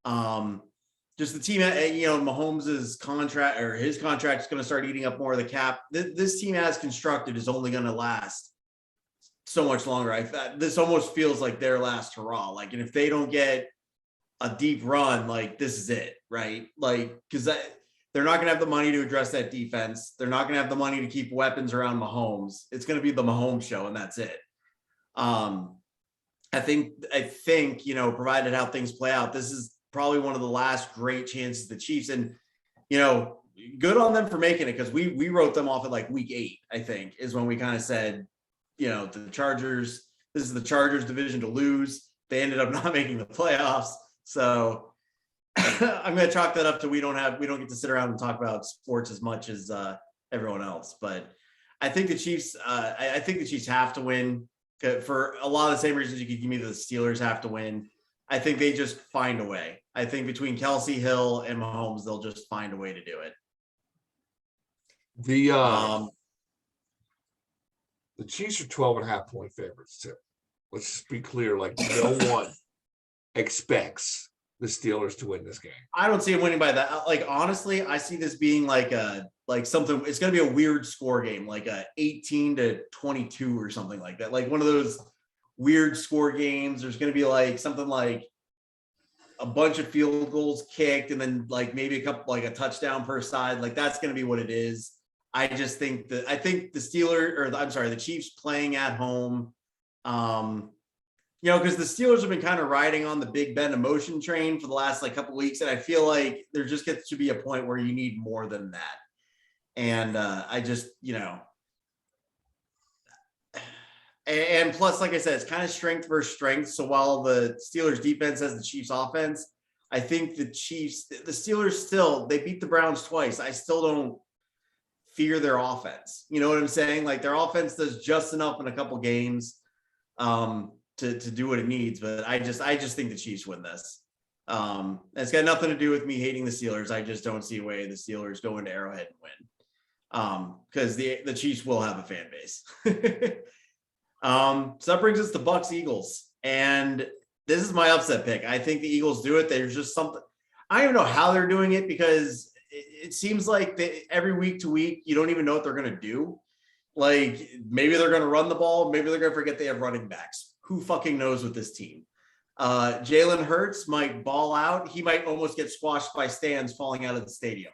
Just the team, Mahomes' contract, or his contract, is going to start eating up more of the cap. This team as constructed is only going to last so much longer. This almost feels like their last hurrah. And if they don't get a deep run, this is it, right? Because they're not going to have the money to address that defense. They're not going to have the money to keep weapons around Mahomes. It's going to be the Mahomes show, and that's it. I think, provided how things play out, this is probably one of the last great chances the Chiefs, and, good on them for making it, because we wrote them off at week 8, I think, is when we kind of said, the Chargers, this is the Chargers division to lose. They ended up not making the playoffs. So I'm going to chalk that up to we don't get to sit around and talk about sports as much as everyone else. But I think the Chiefs, I think the Chiefs have to win for a lot of the same reasons you could give me the Steelers have to win. I think they just find a way. I think between Kelsey, Hill, and Mahomes, they'll just find a way to do it. The Chiefs are 12.5-point favorites too. Let's just be clear. No one expects the Steelers to win this game. I don't see them winning by that. Honestly, I see this being something. It's going to be a weird score game, a 18-22 or something like that. One of those weird score games. There's going to be something like a bunch of field goals kicked, and then maybe a couple, a touchdown per side. That's going to be what it is. I just think the Chiefs playing at home, because the Steelers have been kind of riding on the Big Ben emotion train for the last couple weeks. And I feel like there just gets to be a point where you need more than that. And I just, and plus, like I said, it's kind of strength versus strength. So while the Steelers defense has the Chiefs offense, I think the Steelers they beat the Browns twice. I still don't fear their offense. You know what I'm saying? Their offense does just enough in a couple games to do what it needs. But I just think the Chiefs win this. It's got nothing to do with me hating the Steelers. I just don't see a way the Steelers go into Arrowhead and win. Because the Chiefs will have a fan base. So that brings us to Bucs Eagles. And this is my upset pick. I think the Eagles do it. There's just something. I don't even know how they're doing it, because it seems like every week to week, you don't even know what they're going to do. Maybe they're going to run the ball. Maybe they're going to forget they have running backs. Who fucking knows with this team? Jalen Hurts might ball out. He might almost get squashed by stands falling out of the stadium.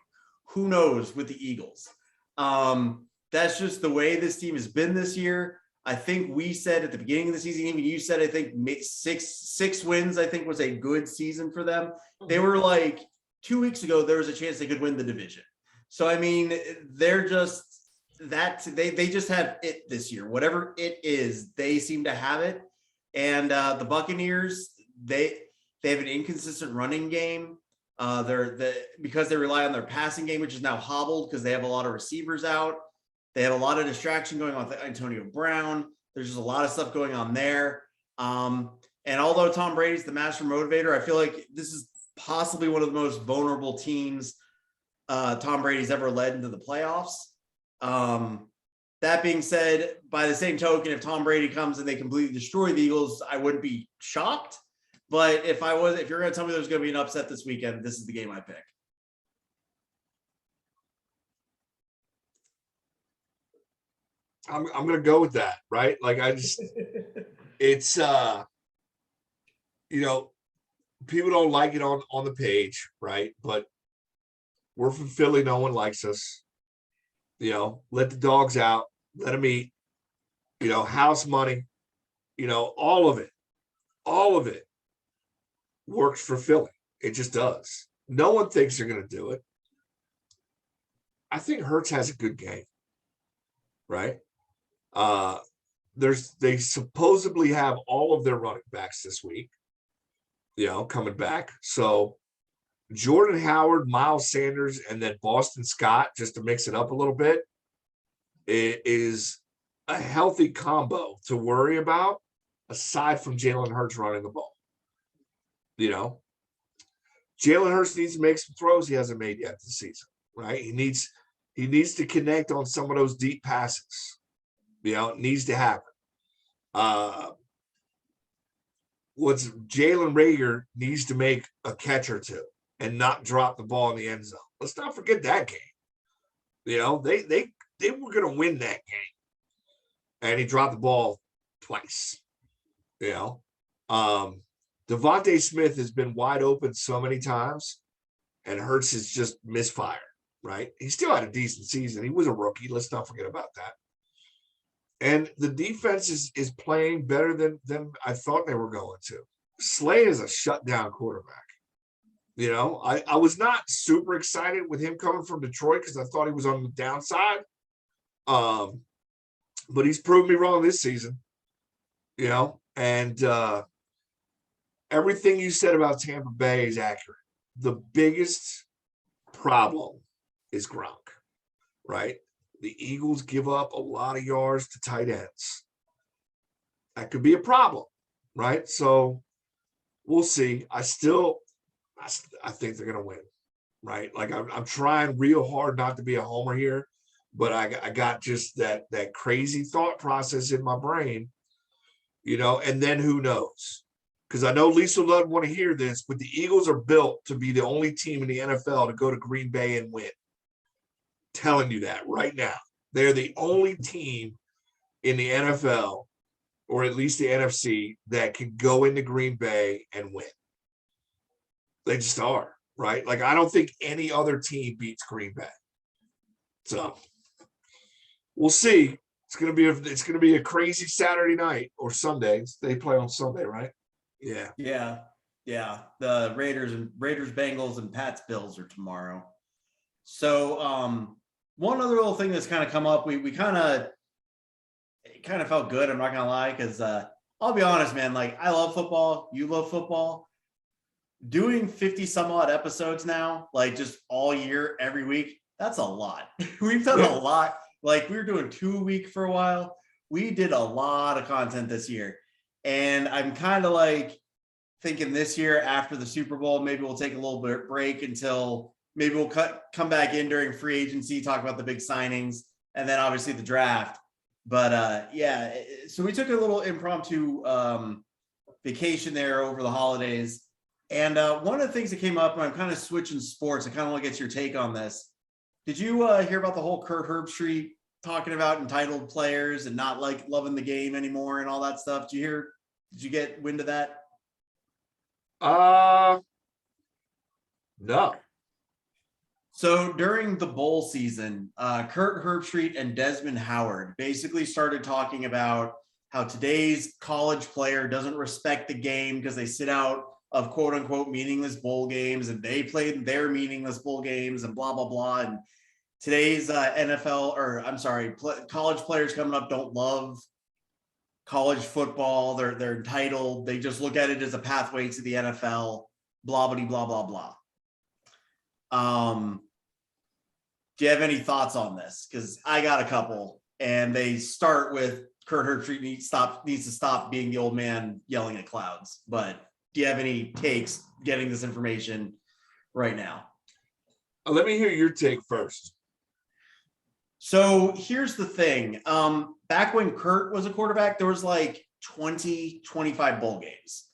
Who knows with the Eagles? That's just the way this team has been this year. I think we said at the beginning of the season, even you said, I think six wins, I think was a good season for them. They were like 2 weeks ago, there was a chance they could win the division. So, I mean, they're just they just have it this year. Whatever it is, they seem to have it. And the Buccaneers, they have an inconsistent running game. Because they rely on their passing game, which is now hobbled because they have a lot of receivers out. They have a lot of distraction going on with Antonio Brown. There's just a lot of stuff going on there. And although Tom Brady's the master motivator, I feel like this is possibly one of the most vulnerable teams Tom Brady's ever led into the playoffs. That being said, by the same token, if Tom Brady comes and they completely destroy the Eagles, I wouldn't be shocked. But if you're going to tell me there's going to be an upset this weekend, this is the game I pick. I'm going to go with that, right? Like it's people don't like it on the page, right? But we're from Philly, no one likes us. Let the dogs out, let them eat. House money, all of it works for Philly. It just does. No one thinks they're going to do it. I think Hurts has a good game, right? They supposedly have all of their running backs this week, coming back. So Jordan Howard, Miles Sanders, and then Boston Scott, just to mix it up a little bit, it is a healthy combo to worry about aside from Jalen Hurts running the ball. Jalen Hurts needs to make some throws he hasn't made yet this season, right? He needs to connect on some of those deep passes. It needs to happen. What's Jalen Reagor needs to make a catch or two and not drop the ball in the end zone. Let's not forget that game. They were going to win that game, and he dropped the ball twice. Devontae Smith has been wide open so many times, and Hurts has just misfired. Right? He still had a decent season. He was a rookie. Let's not forget about that. And the defense is playing better than I thought they were going to. Slay is a shutdown quarterback. I was not super excited with him coming from Detroit because I thought he was on the downside. But he's proved me wrong this season. And everything you said about Tampa Bay is accurate. The biggest problem is Gronk, right? The Eagles give up a lot of yards to tight ends. That could be a problem, right? So we'll see. I think they're going to win, right? Like I'm trying real hard not to be a homer here, but I got just that crazy thought process in my brain, and then who knows? Because I know Lisa doesn't want to hear this, but the Eagles are built to be the only team in the NFL to go to Green Bay and win. Telling you that right now. They're the only team in the NFL, or at least the NFC, that can go into Green Bay and win. They just are, right? Like, I don't think any other team beats Green Bay. So we'll see. It's gonna be a crazy Saturday night or Sunday. They play on Sunday, right? Yeah. Yeah. The Raiders, Bengals, and Pats Bills are tomorrow. So one other little thing that's kind of come up, we kind of felt good, I'm not gonna lie, because I'll be honest, man, like I love football, you love football. Doing 50 some odd episodes now, like just all year, every week, that's a lot. We've done a lot. Like we were doing 2 a week for a while. We did a lot of content this year. And I'm kind of like thinking this year after the Super Bowl, maybe we'll take a little bit break until maybe we'll come back in during free agency, talk about the big signings, and then obviously the draft. But so we took a little impromptu vacation there over the holidays. And one of the things that came up, and I'm kind of switching sports, I kind of want to get your take on this. Did you hear about the whole Kurt Herbstreit talking about entitled players and not like loving the game anymore and all that stuff? Did you get wind of that? No. So during the bowl season, Kurt Herbstreit and Desmond Howard basically started talking about how today's college player doesn't respect the game because they sit out of quote unquote meaningless bowl games and they played their meaningless bowl games and blah, blah, blah. And today's college players coming up don't love college football. They're entitled. They just look at it as a pathway to the NFL, blah, blah, blah, blah, blah. Do you have any thoughts on this? Because I got a couple, and they start with Kurt Herbstreit needs to stop being the old man yelling at clouds. But do you have any takes getting this information right now? Let me hear your take first. So here's the thing. Back when Kurt was a quarterback, there was like 20, 25 bowl games.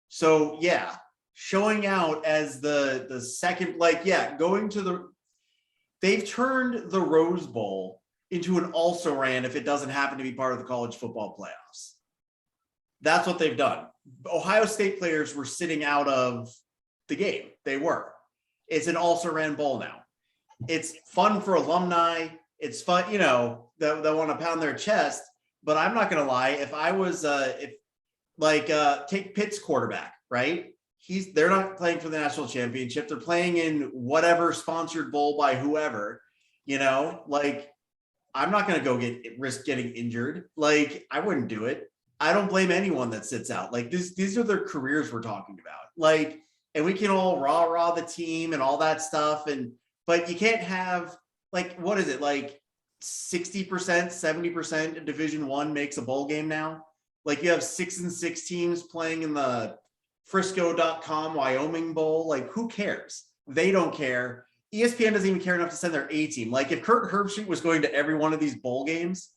So yeah, showing out as the second, they've turned the Rose Bowl into an also-ran if it doesn't happen to be part of the college football playoffs. That's what they've done. Ohio State players were sitting out of the game. They were. It's an also-ran bowl now. It's fun for alumni. It's fun, that want to pound their chest. But I'm not going to lie. If I was, take Pitt's quarterback, right? They're not playing for the national championship. They're playing in whatever sponsored bowl by whoever, I'm not going to go risk getting injured. I wouldn't do it. I don't blame anyone that sits out. These are their careers we're talking about. And we can all rah the team and all that stuff. But you can't have 60%, 70% of Division I makes a bowl game now. You have 6 and 6 teams playing in the Frisco.com Wyoming Bowl. Who cares? They don't care. ESPN doesn't even care enough to send their A team. If Kurt Herbstreit was going to every one of these bowl games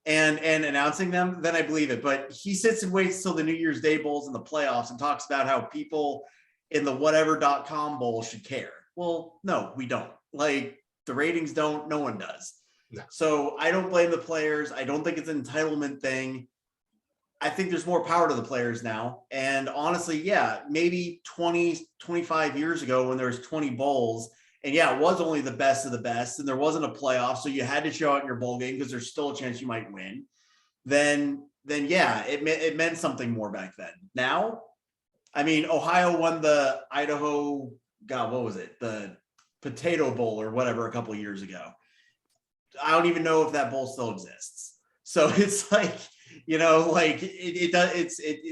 and announcing them, then I believe it. But he sits and waits till the New Year's Day bowls and the playoffs and talks about how people in the whatever.com bowl should care. Well, no, we don't. The ratings don't, no one does. No. So I don't blame the players. I don't think it's an entitlement thing. I think there's more power to the players now. And honestly, yeah, maybe 20, 25 years ago when there was 20 bowls, and yeah, it was only the best of the best, and there wasn't a playoff, so you had to show out in your bowl game because there's still a chance you might win. Then yeah, it meant something more back then. Now, Ohio won the Idaho, what was it? The Potato Bowl or whatever a couple of years ago. I don't even know if that bowl still exists. So it's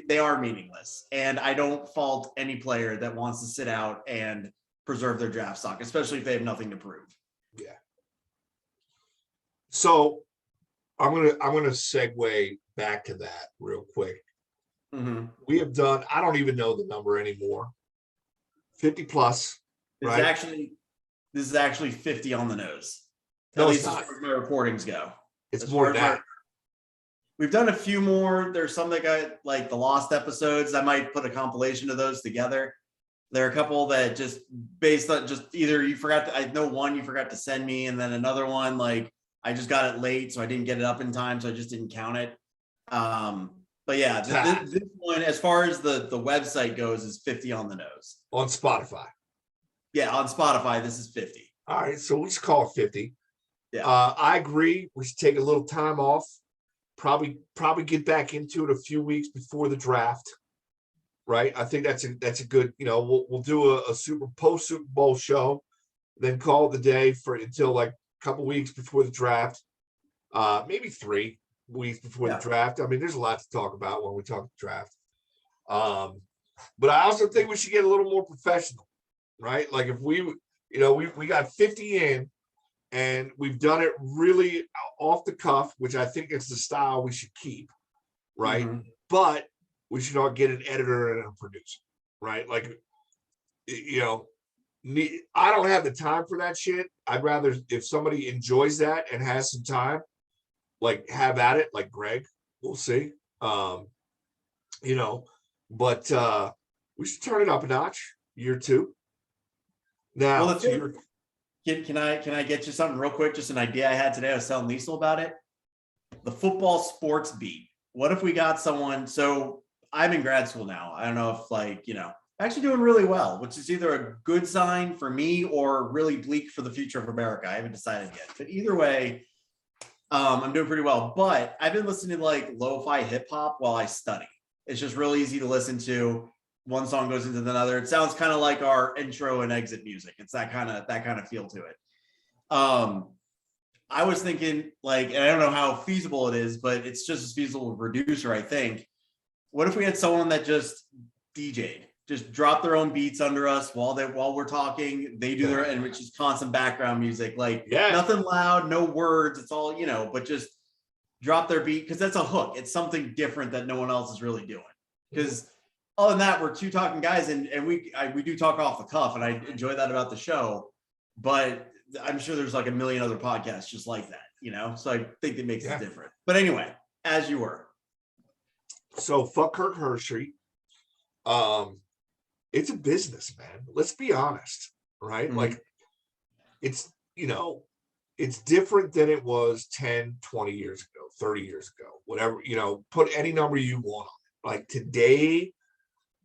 they are meaningless. And I don't fault any player that wants to sit out and preserve their draft stock, especially if they have nothing to prove. Yeah. So I'm gonna segue back to that real quick. Mm-hmm. We have done, I don't even know the number anymore. 50 plus. This is actually 50 on the nose. No, At it's least not. as far as my recordings go. It's more than that. We've done a few more. There's some that got the lost episodes. I might put a compilation of those together. There are a couple that just based on just either you forgot I know one you forgot to send me, and then another one I just got it late, so I didn't get it up in time, so I just didn't count it. But yeah, this one, as far as the website goes, is 50 on the nose. On Spotify. Yeah, on Spotify, this is 50. All right, so we should call it 50. Yeah. I agree. We should take a little time off. Probably get back into it a few weeks before the draft. Right. I think that's a good, we'll do a Super Bowl show, then call it the day until a couple weeks before the draft. Maybe 3 weeks before the draft. There's a lot to talk about when we talk draft. But I also think we should get a little more professional, right? If we got 50 in and we've done it really off the cuff, which I think is the style we should keep, right? Mm-hmm. But we should all get an editor and a producer, right? I don't have the time for that shit. I'd rather, if somebody enjoys that and has some time, have at it, like Greg. We'll see. But we should turn it up a notch, year 2. Now, well, can I get you something real quick? Just an idea I had today. I was telling Liesel about it. The football sports beat. What if we got someone? So I'm in grad school now. I don't know if Actually doing really well, which is either a good sign for me or really bleak for the future of America. I haven't decided yet, but either way, I'm doing pretty well. But I've been listening to like lo-fi hip hop while I study. It's just real easy to listen to. One song goes into another. It sounds kind of like our intro and exit music. It's that kind of feel to it. I was thinking like, and I don't know how feasible it is, but it's just as feasible with producer, I think. What if we had someone that just DJ'd, just drop their own beats under us while we're talking, they do their, and which is constant background music, like nothing loud, no words, it's all, but just drop their beat because that's a hook. It's something different that no one else is really doing. Because other than that, we're two talking guys, and we do talk off the cuff, and I enjoy that about the show. But I'm sure there's like a million other podcasts just like that, So I think it makes it different. But anyway, as you were. So fuck Kirk Hershey. It's a business, man. Let's be honest, right? Mm-hmm. Like it's, it's different than it was 10, 20 years ago, 30 years ago, whatever, put any number you want on it. Like today,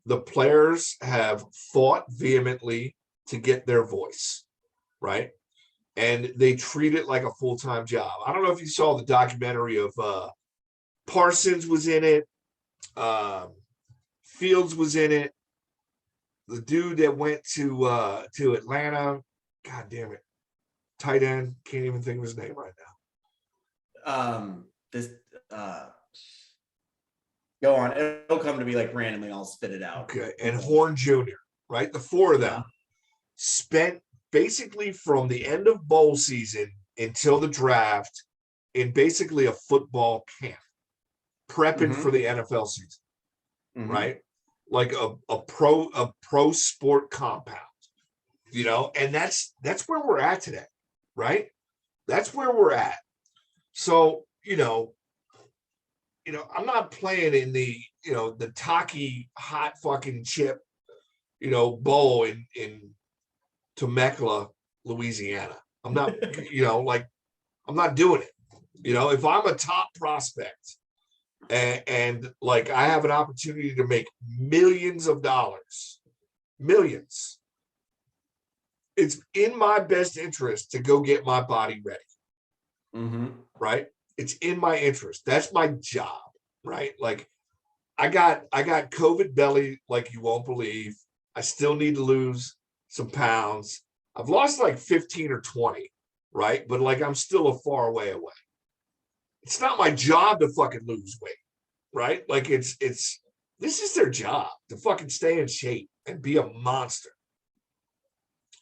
the players have fought vehemently to get their voice, right? And they treat it like a full-time job. I don't know if you saw the documentary of Parsons was in it. Fields was in it. The dude that went to Atlanta, God damn it, tight end, can't even think of his name right now. Go on, it'll come to me like randomly, and I'll spit it out. Okay, and Horn Jr., right? The four of them spent basically from the end of bowl season until the draft in basically a football camp, prepping for the NFL season, right? Like a pro sport compound, and that's where we're at today, right? That's where we're at. So, I'm not playing in the, the Taki hot fucking chip, bowl in Temecula, Louisiana. I'm not, I'm not doing it. If I'm a top prospect and like I have an opportunity to make millions of dollars, millions, it's in my best interest to go get my body ready. Right? It's in my interest. That's my job, right? Like I got COVID belly like you won't believe. I still need to lose some pounds. I've lost like 15 or 20, right? But like I'm still a far way away. It's not my job to fucking lose weight, right? Like this is their job to fucking stay in shape and be a monster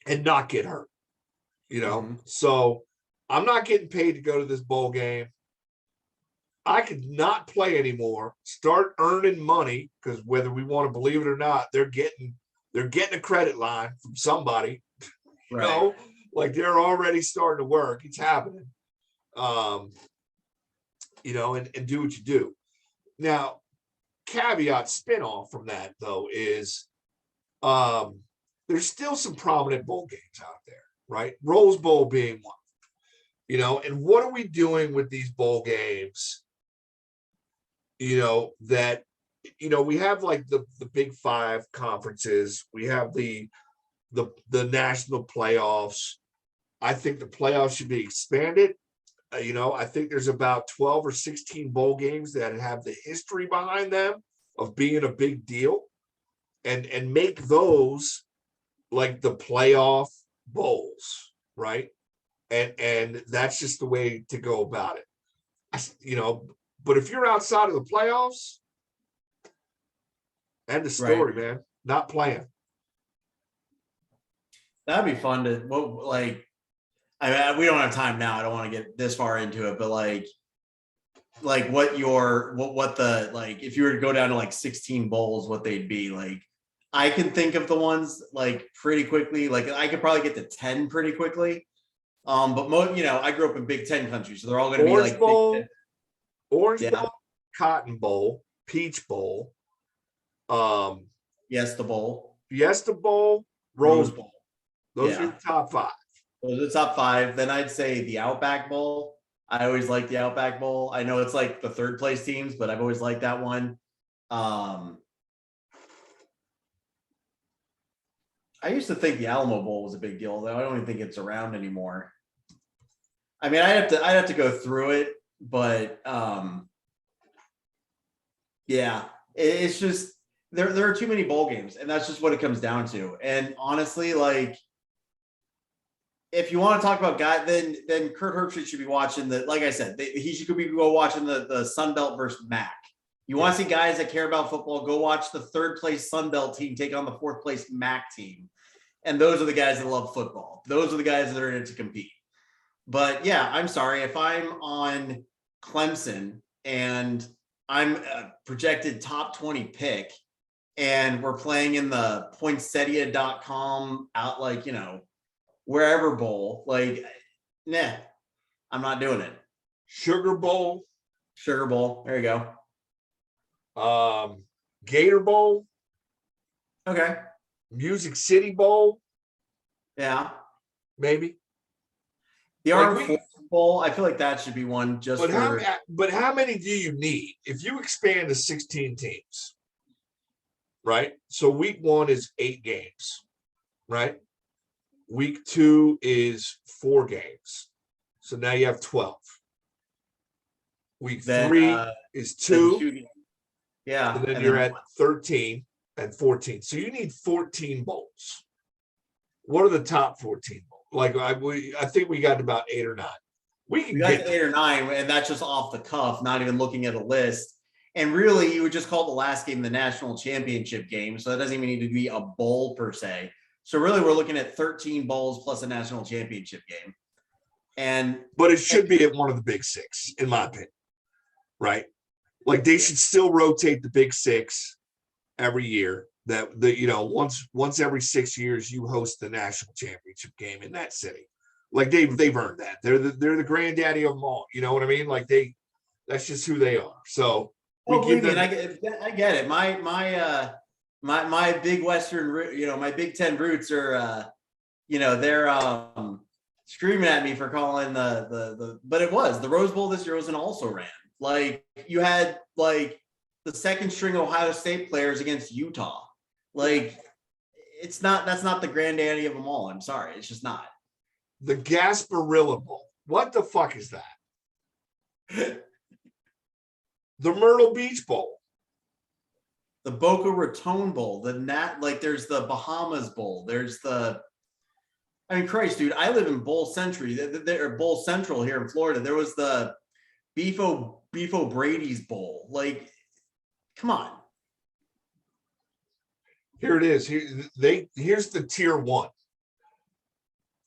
and not get hurt, So I'm not getting paid to go to this bowl game. I could not play anymore, start earning money, because whether we want to believe it or not, they're getting a credit line from somebody, right. Like they're already starting to work. It's happening. And do what you do. Now, caveat spinoff from that though is there's still some prominent bowl games out there, right? Rose Bowl being one. And what are we doing with these bowl games? That we have like the Big Five conferences, we have the national playoffs. I think the playoffs should be expanded. I think there's about 12 or 16 bowl games that have the history behind them of being a big deal, and make those like the playoff bowls, right? And that's just the way to go about it. But if you're outside of the playoffs, end of story, man. Not playing. That'd be fun to like. We don't have time now. I don't want to get this far into it, but like what the like if you were to go down to like 16 bowls, what they'd be like. I can think of the ones like pretty quickly. Like I could probably get to 10 pretty quickly. But I grew up in Big Ten country, so they're all going to be like Bowl, Orange Bowl, Cotton Bowl, Peach Bowl, Fiesta Bowl, Rose Bowl. Those are the top five. Those are the top five. Then I'd say the Outback Bowl. I always like the Outback Bowl. I know it's like the third place teams, but I've always liked that one. I used to think the Alamo Bowl was a big deal, though. I don't even think it's around anymore. I mean, I'd have to go through it, but yeah, it's just there are too many bowl games, and that's just what it comes down to. And honestly, like if you want to talk about guy, then Kurt Herbstreit should be watching the. Like I said, he should be go watching the Sun Belt versus MAC. You want to see guys that care about football? Go watch the third place Sun Belt team take on the fourth place MAC team, and those are the guys that love football. Those are the guys that are in it to compete. But yeah, I'm sorry if I'm on Clemson and I'm a projected top 20 pick, and we're playing in the poinsettia.com out like wherever bowl, like, nah, I'm not doing it. Sugar Bowl, Sugar Bowl. There you go. Gator Bowl, Okay. Music City Bowl, Yeah. maybe. The Like Armed Forces Bowl, I feel like that should be one just But for. how many do you need if you expand to 16 teams? Right. So week 1 is 8 games, right? Week 2 is 4 games. So now you have 12. Week Then, 3 is then 2. Yeah. And then and you're at 13 and 14. So you need 14 bowls. What are the top 14 bowls? Like I think we got about 8 or 9. We got get 8 or 9, and that's just off the cuff, not even looking at a list. And really, you would just call the last game the national championship game. So that doesn't even need to be a bowl per se. So really, we're looking at 13 bowls plus a national championship game. But it should be at one of the big 6, in my opinion. Right? Like they should still rotate the big 6 every year. That once every 6 years you host the national championship game in that city. Like they've earned that. They're the granddaddy of them all. You know what I mean? Like that's just who they are. So believe me, and I get it. My big Western, my Big Ten roots are, they're screaming at me for calling but it was the Rose Bowl this year was an also ran. Like you had like the second string Ohio State players against Utah. Like that's not the granddaddy of them all. I'm sorry, it's just not. The Gasparilla Bowl. What the fuck is that? The Myrtle Beach Bowl. The Boca Raton Bowl. There's the Bahamas Bowl. There's Christ, dude, I live in Bowl Century. There Bowl Central here in Florida. There was the Beefo Brady's Bowl. Like, come on. Here it is. Here's the tier 1.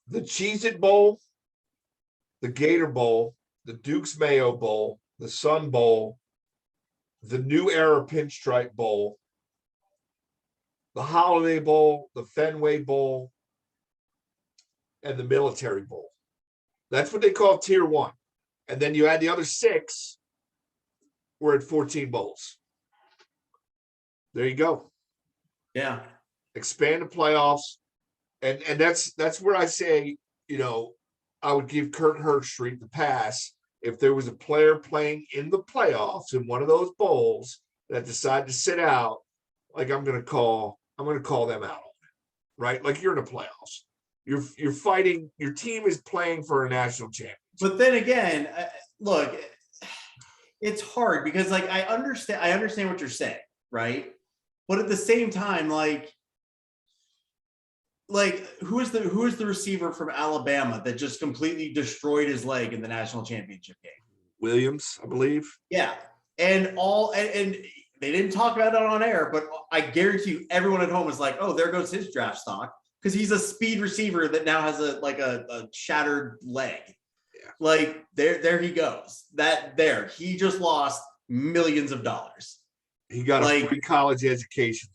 The Cheez-It Bowl, the Gator Bowl, the Duke's Mayo Bowl, the Sun Bowl, the New Era Pinstripe Bowl, the Holiday Bowl, the Fenway Bowl, and the Military Bowl. That's what they call tier 1. And then you add the other 6, we're at 14 bowls. There you go. Yeah. Expand the playoffs. And that's where I say, I would give Kurt Herbstreit the pass if there was a player playing in the playoffs in one of those bowls that decided to sit out. Like I'm going to call them out on it, right? Like you're in the playoffs. You're fighting. Your team is playing for a national championship. But then again, look, it's hard because like I understand what you're saying, right? But at the same time, like who is the receiver from Alabama that just completely destroyed his leg in the national championship game? Williams, I believe. Yeah. And they didn't talk about it on air, but I guarantee you everyone at home is like, oh, there goes his draft stock. Because he's a speed receiver that now has a shattered leg. Yeah. Like there he goes. He just lost millions of dollars. He got a free college education.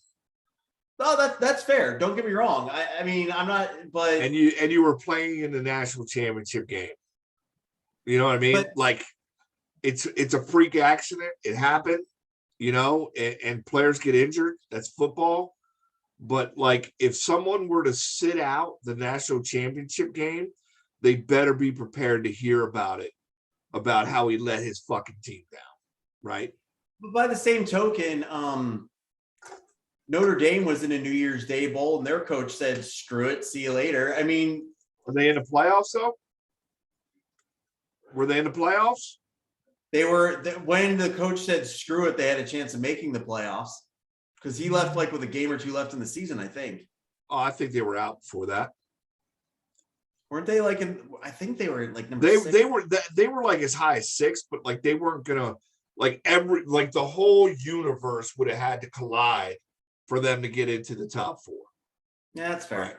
No, that's fair. Don't get me wrong. I mean, I'm not, but and you were playing in the national championship game. You know what I mean? But, like it's a freak accident. It happened, and players get injured. That's football. But like if someone were to sit out the national championship game, they better be prepared to hear about it, about how he let his fucking team down. Right. But by the same token, Notre Dame was in a New Year's Day bowl, and their coach said, "Screw it, see you later." I mean, Are they in the playoffs though? Were they in the playoffs? they were when the coach said, "Screw it," they had a chance of making the playoffs because he left like with a game or two left in the season. I think Oh, I think they were out before that. weren't they like in? I think they were like number They six. they were like as high as 6, but like they weren't gonna like the whole universe would have had to collide for them to get into the top 4. Yeah, that's fair. Right.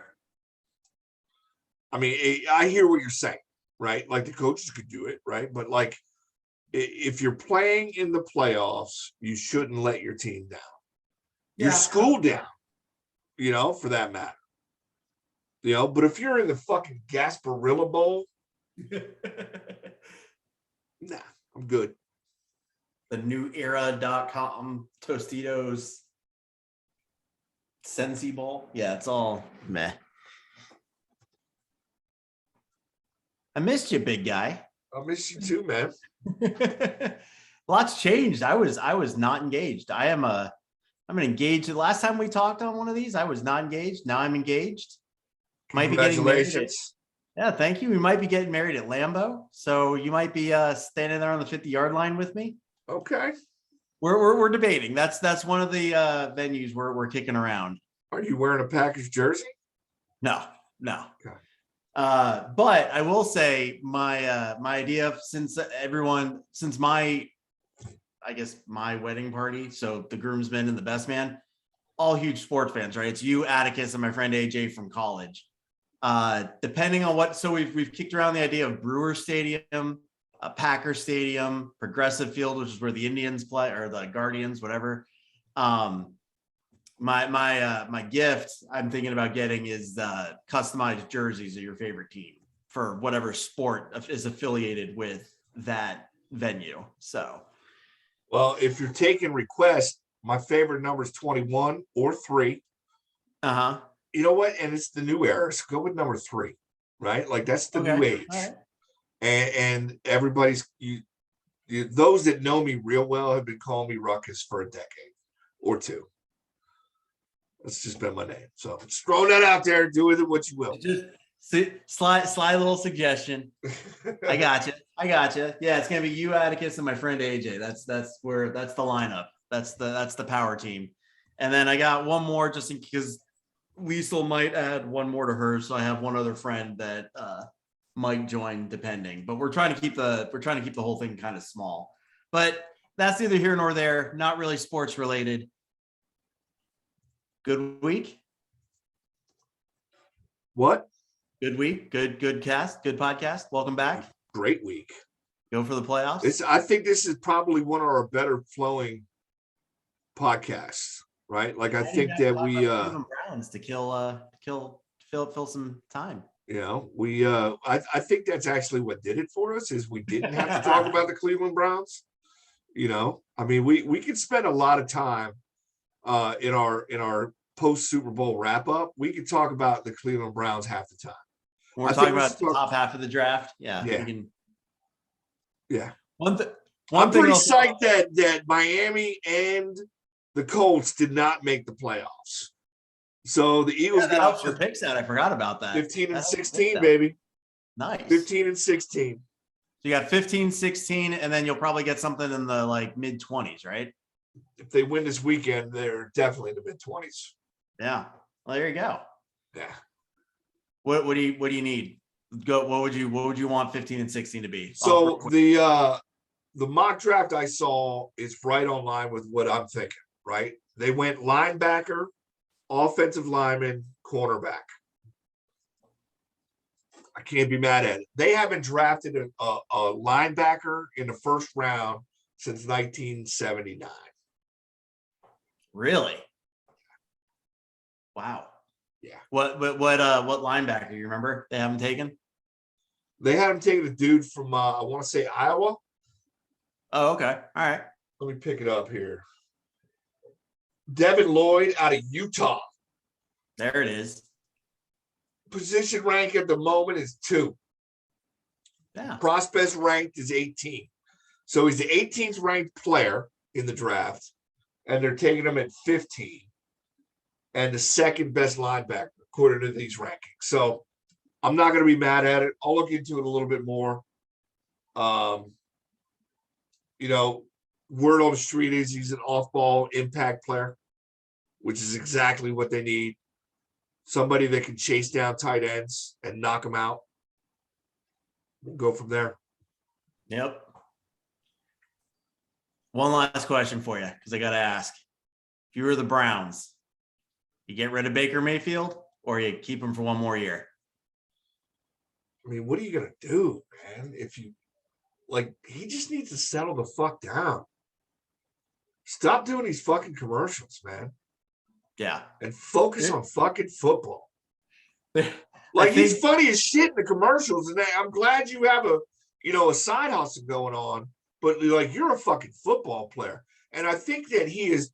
I mean, I hear what you're saying, right? Like the coaches could do it, right? But like, if you're playing in the playoffs, you shouldn't let your team down. Your school down, for that matter. But if you're in the fucking Gasparilla Bowl, nah, I'm good. The new era.com Tostitos Sensi Bowl. Yeah, it's all meh. I missed you, big guy. I miss you too, man. Lots changed. I was not engaged. I'm an engaged. The last time we talked on one of these, I was not engaged. Now I'm engaged. Might be getting married. Yeah, thank you. We might be getting married at Lambeau. So you might be standing there on the 50-yard line with me. Okay. We're debating. That's one of the venues we're kicking around. Are you wearing a Packers jersey? No. Okay. But I will say my idea since my wedding party. So the groomsmen and the best man, all huge sports fans, right? It's you, Atticus, and my friend AJ from college. Depending on what, so we've kicked around the idea of Brewer Stadium, Packer Stadium, Progressive Field, which is where the Indians play, or the Guardians, whatever. My gift I'm thinking about getting is customized jerseys of your favorite team for whatever sport is affiliated with that venue. So, well, if you're taking requests, my favorite number is 21 or 3. You know what? And it's the new era, so go with number 3, right? Like that's the new age. Right. And everybody's those that know me real well have been calling me Ruckus for a decade or 2. That's just been my name. So just throwing that out there. Do with it what you will. Just slide little suggestion. I got you. Yeah, it's gonna be you, Atticus, and my friend AJ. That's the lineup. That's the power team. And then I got one more just in because Liesel might add one more to hers. So I have one other friend that might join depending. But we're trying to keep the whole thing kind of small. But that's neither here nor there. Not really sports related. Good week. What? Good week. Good cast. Good podcast. Welcome back. Great week. Go for the playoffs. I think this is probably one of our better flowing podcasts, right? Like I think that we Browns to fill some time. I think that's actually what did it for us is we didn't have to talk about the Cleveland Browns. I mean, we could spend a lot of time in our post Super Bowl wrap up. We could talk about the Cleveland Browns half the time. We're talking about the top half of the draft. Yeah. Yeah. I'm pretty psyched that Miami and the Colts did not make the playoffs. So the Eagles got helps your picks out. I forgot about that. 15 and 16, baby. Nice. 15 and 16. So you got 15, 16, and then you'll probably get something in the like mid-20s, right? If they win this weekend, they're definitely in the mid-20s. Yeah. Well, there you go. Yeah. What do you need? What would you want 15 and 16 to be? So the mock draft I saw is right on line with what I'm thinking, right? They went linebacker, offensive lineman, cornerback. I can't be mad at it. They haven't drafted a linebacker in the first round since 1979. Really? Wow. Yeah. What linebacker you remember they haven't taken? They haven't taken a dude from I want to say Iowa. Oh, okay. All right. Let me pick it up here. Devin Lloyd out of Utah. There it is. Position rank at the moment is 2. Yeah. Prospects ranked is 18. So he's the 18th ranked player in the draft, and they're taking him at 15. and the second best linebacker according to these rankings. So I'm not going to be mad at it. I'll look into it a little bit more. You know, word on the street is he's an off-ball impact player, which is exactly what they need. Somebody that can chase down tight ends and knock them out. We'll go from there. Yep. One last question for you, because I got to ask. If you were the Browns, you get rid of Baker Mayfield or you keep him for one more year? I mean, what are you going to do, man? If you like, he just needs to settle the fuck down. Stop doing these fucking commercials, man. Yeah. And focus on fucking football. I Like, think- he's funny as shit in the commercials. And I'm glad you have a side hustle going on, but like, you're a fucking football player. And I think that he is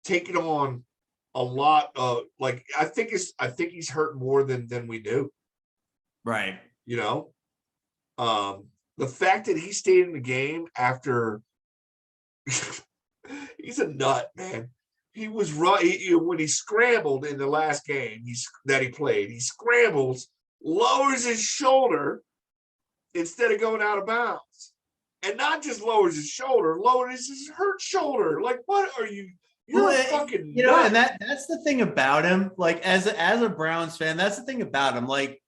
taking on a lot of, like, I think he's hurt more than we knew. Right. You know, the fact that he stayed in the game after he's a nut, man. He was right when he scrambled in the last game that he played. He scrambles, lowers his shoulder instead of going out of bounds, and not just lowers his shoulder, lowers his hurt shoulder. Like, what are you? You're a fucking nut. And that's the thing about him. Like, as a Browns fan, that's the thing about him. Like,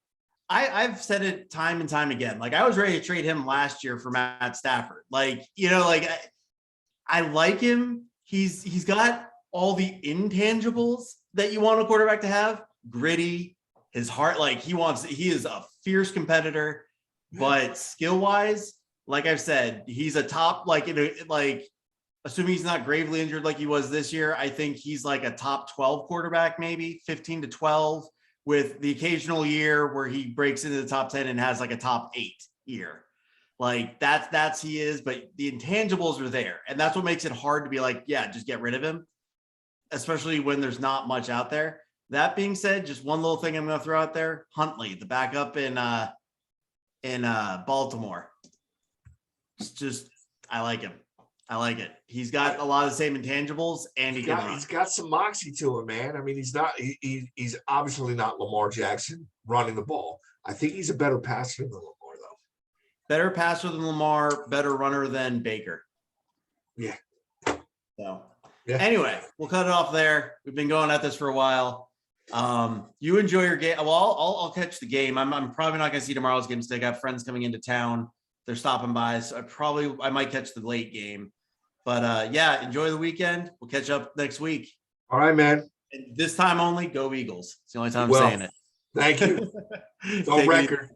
I've said it time and time again. Like, I was ready to trade him last year for Matt Stafford. Like, I like him. He's got all the intangibles that you want a quarterback to have. Gritty, his heart, like he is a fierce competitor, but skill wise, like I've said, he's a top, assuming he's not gravely injured like he was this year, I think he's like a top 12 quarterback, maybe 15 to 12, with the occasional year where he breaks into the top 10 and has like a top 8 year. Like that's he is, but the intangibles are there. And that's what makes it hard to be like, yeah, just get rid of him, especially when there's not much out there. That being said, just one little thing I'm going to throw out there: Huntley, the backup in Baltimore. It's just, I like him. I like it. He's got a lot of the same intangibles, and he's got some moxie to him, man. I mean, he's obviously not Lamar Jackson running the ball. I think he's a better passer than Lamar, though. Better passer than Lamar, better runner than Baker. Yeah. So yeah. Anyway, we'll cut it off there. We've been going at this for a while. You enjoy your game. Well, I'll catch the game. I'm probably not going to see tomorrow's game today. I got friends coming into town. They're stopping by, so I might catch the late game. But yeah, enjoy the weekend. We'll catch up next week. All right, man. And this time only, go Eagles. It's the only time I'm saying it. Thank you. It's on record.